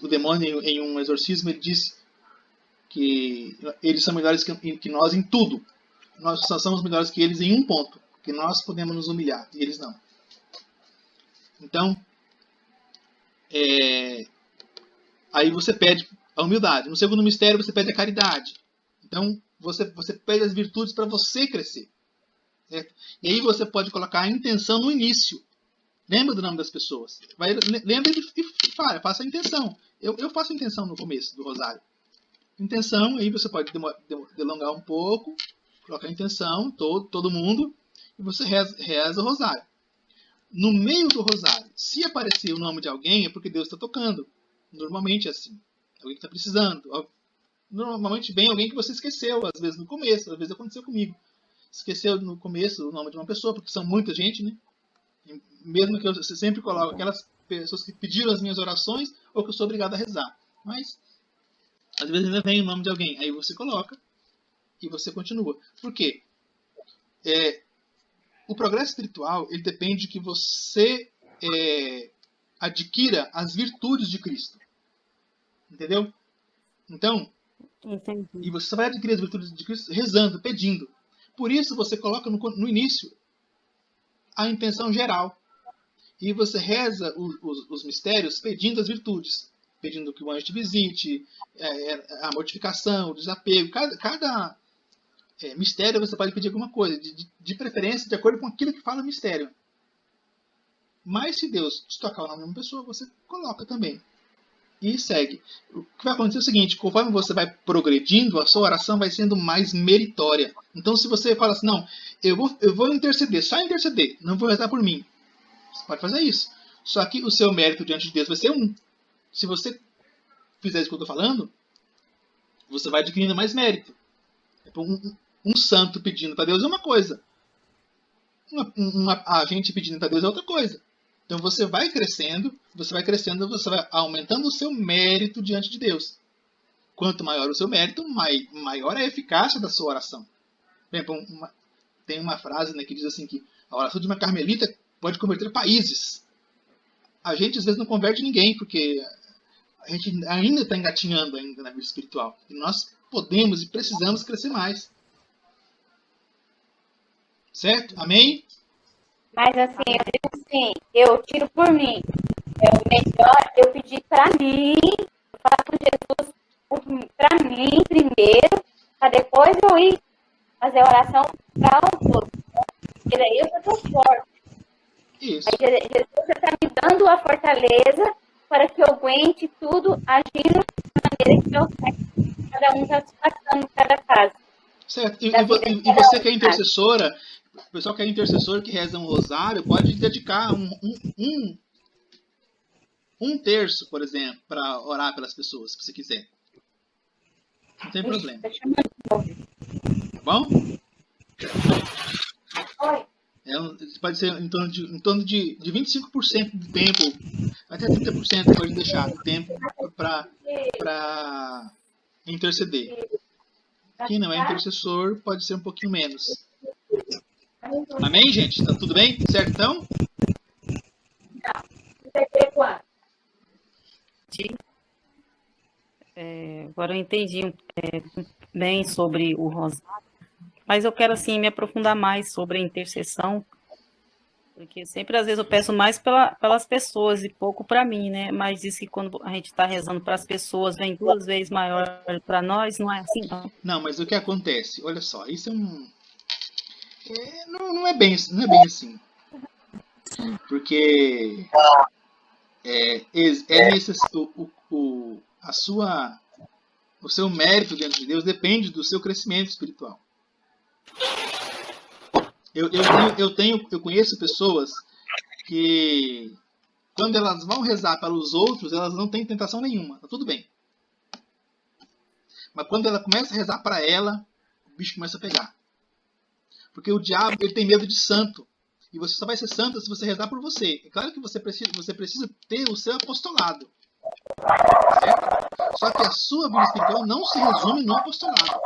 O demônio, em um exorcismo, ele diz que eles são melhores que nós em tudo. Nós só somos melhores que eles em um ponto, que nós podemos nos humilhar, e eles não. Então, aí você pede a humildade. No segundo mistério, você pede a caridade. Então, você pede as virtudes para você crescer. Certo? E aí você pode colocar a intenção no início. Lembra do nome das pessoas. Lembra e fala, faça a intenção. Eu faço a intenção no começo do rosário. Intenção, aí você pode delongar um pouco, colocar a intenção, todo mundo, e você reza o rosário. No meio do rosário, se aparecer o nome de alguém, é porque Deus está tocando. Normalmente é assim. Alguém que está precisando. Normalmente vem alguém que você esqueceu, às vezes no começo, às vezes aconteceu comigo. esqueceu no começo o nome de uma pessoa, porque são muita gente, né? E mesmo que eu sempre coloco aquelas pessoas que pediram as minhas orações ou que eu sou obrigado a rezar. Mas, às vezes ainda vem o nome de alguém. Aí você coloca e você continua. Por quê? O progresso espiritual, ele depende de que você adquira as virtudes de Cristo. Entendeu? Então, Entendi. e você só vai adquirir as virtudes de Cristo rezando, pedindo. Por isso você coloca no início a intenção geral. E você reza os mistérios pedindo as virtudes. Pedindo que o anjo te visite, a mortificação, o desapego. Cada mistério você pode pedir alguma coisa. De preferência, de acordo com aquilo que fala o mistério. Mas se Deus te tocar o nome de uma pessoa, você coloca também. E segue. O que vai acontecer é o seguinte, conforme você vai progredindo, a sua oração vai sendo mais meritória. Então se você fala assim, não, eu vou interceder, só interceder, não vou rezar por mim. Você pode fazer isso. Só que o seu mérito diante de Deus vai ser 1. Se você fizer isso que eu estou falando, você vai adquirindo mais mérito. Um santo pedindo para Deus é uma coisa. A gente pedindo para Deus é outra coisa. Então você vai crescendo, você vai aumentando o seu mérito diante de Deus. Quanto maior o seu mérito, maior é a eficácia da sua oração. Por exemplo, tem uma frase, né, que diz assim que a oração de uma carmelita pode converter países. A gente às vezes não converte ninguém, porque a gente ainda está engatinhando ainda na vida espiritual. E nós podemos e precisamos crescer mais. Certo? Amém? Mas assim, eu digo assim, eu tiro por mim. É o melhor eu pedir para mim, eu falo com Jesus para mim primeiro, para depois eu ir fazer oração para os outros. Porque daí eu já estou forte. Isso. Aí Jesus está me dando a fortaleza para que eu aguente tudo agindo da maneira que eu quero. Cada um está se passando cada fase. Certo. E você que é intercessora, o pessoal que é intercessor, que reza um rosário, pode dedicar um terço, por exemplo, para orar pelas pessoas, se você quiser. Não tem problema. Tá chamando. Tá bom? Oi. Pode ser em torno de 25% do tempo, até 30% pode deixar do tempo para interceder. Quem não é intercessor pode ser um pouquinho menos. Amém, gente? Tá tudo bem? Certo, então? Agora eu entendi bem sobre o rosário, mas eu quero assim me aprofundar mais sobre a intercessão, porque sempre às vezes eu peço mais pelas pessoas e pouco para mim, né? Mas diz que quando a gente está rezando para as pessoas vem 2 vezes maior para nós, não é assim? Não. Não, mas o que acontece? Olha só, isso não é bem assim. Porque o seu mérito diante de Deus depende do seu crescimento espiritual. Eu conheço pessoas que, quando elas vão rezar para os outros, elas não têm tentação nenhuma. Tá tudo bem. Mas quando ela começa a rezar para ela, o bicho começa a pegar. Porque o diabo, ele tem medo de santo. E você só vai ser santo se você rezar por você. É claro que você precisa ter o seu apostolado. Certo? Só que a sua vida espiritual não se resume no apostolado.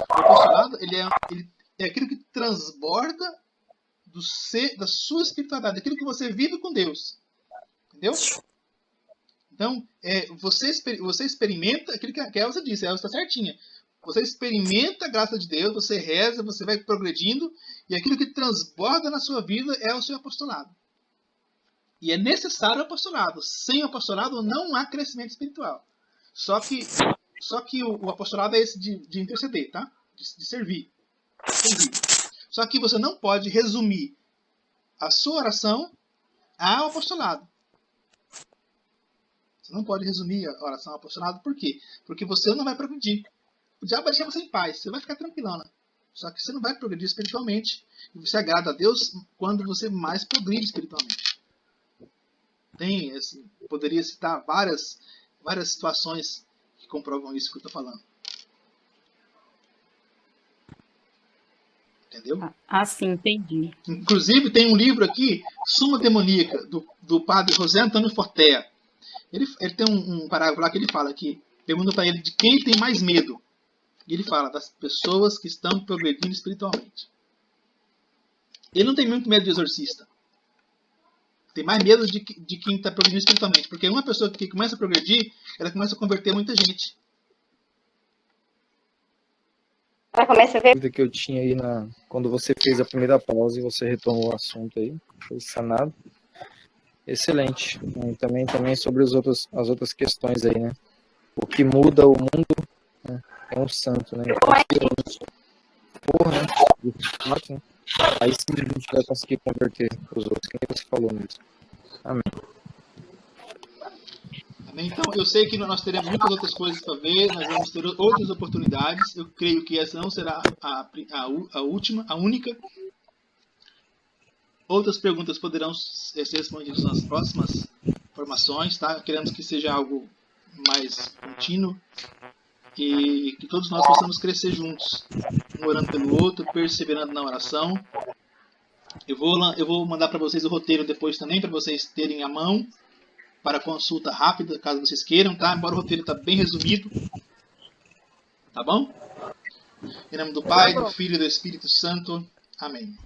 O apostolado, ele é aquilo que transborda da sua espiritualidade, daquilo que você vive com Deus. Entendeu? Então, você experimenta aquilo que a Elsa disse, a Elsa está certinha. Você experimenta a graça de Deus, você reza, você vai progredindo, e aquilo que transborda na sua vida é o seu apostolado. E é necessário o apostolado. Sem o apostolado não há crescimento espiritual. Só que o apostolado é esse de interceder, tá? De servir. Só que você não pode resumir a sua oração ao apostolado. Você não pode resumir a oração ao apostolado. Por quê? Porque você não vai progredir. O diabo vai deixar você em paz. Você vai ficar tranquilona. Só que você não vai progredir espiritualmente. E você agrada a Deus quando você mais progride espiritualmente. Poderia citar várias situações que comprovam isso que eu estou falando. Entendeu? Ah, sim, entendi. Inclusive, tem um livro aqui, Suma Demoníaca, do padre José Antônio Fortea. Ele tem um parágrafo lá que ele fala que pergunta para ele de quem ele tem mais medo. E ele fala das pessoas que estão progredindo espiritualmente. Ele não tem muito medo de exorcista. Tem mais medo de quem está progredindo espiritualmente. Porque uma pessoa que começa a progredir, ela começa a converter muita gente. Ela começa a ver. Dúvida que eu tinha aí quando você fez a primeira pausa e você retomou o assunto aí, foi sanado. Excelente. E também sobre as outras questões aí, né? O que muda o mundo, né, é um santo, né? Porra, né? De fato, né? Aí sim a gente vai conseguir converter os outros, que nem você falou mesmo. Amém. Amém? Então, eu sei que nós teremos muitas outras coisas para ver, nós vamos ter outras oportunidades. Eu creio que essa não será a última, a única. Outras perguntas poderão ser respondidas nas próximas formações, tá? Queremos que seja algo mais contínuo e que todos nós possamos crescer juntos, um orando pelo outro, perseverando na oração. Eu vou mandar para vocês o roteiro depois também, para vocês terem à mão, para consulta rápida, caso vocês queiram, tá? Embora o roteiro está bem resumido. Tá bom? Em nome do Pai, do Filho e do Espírito Santo. Amém.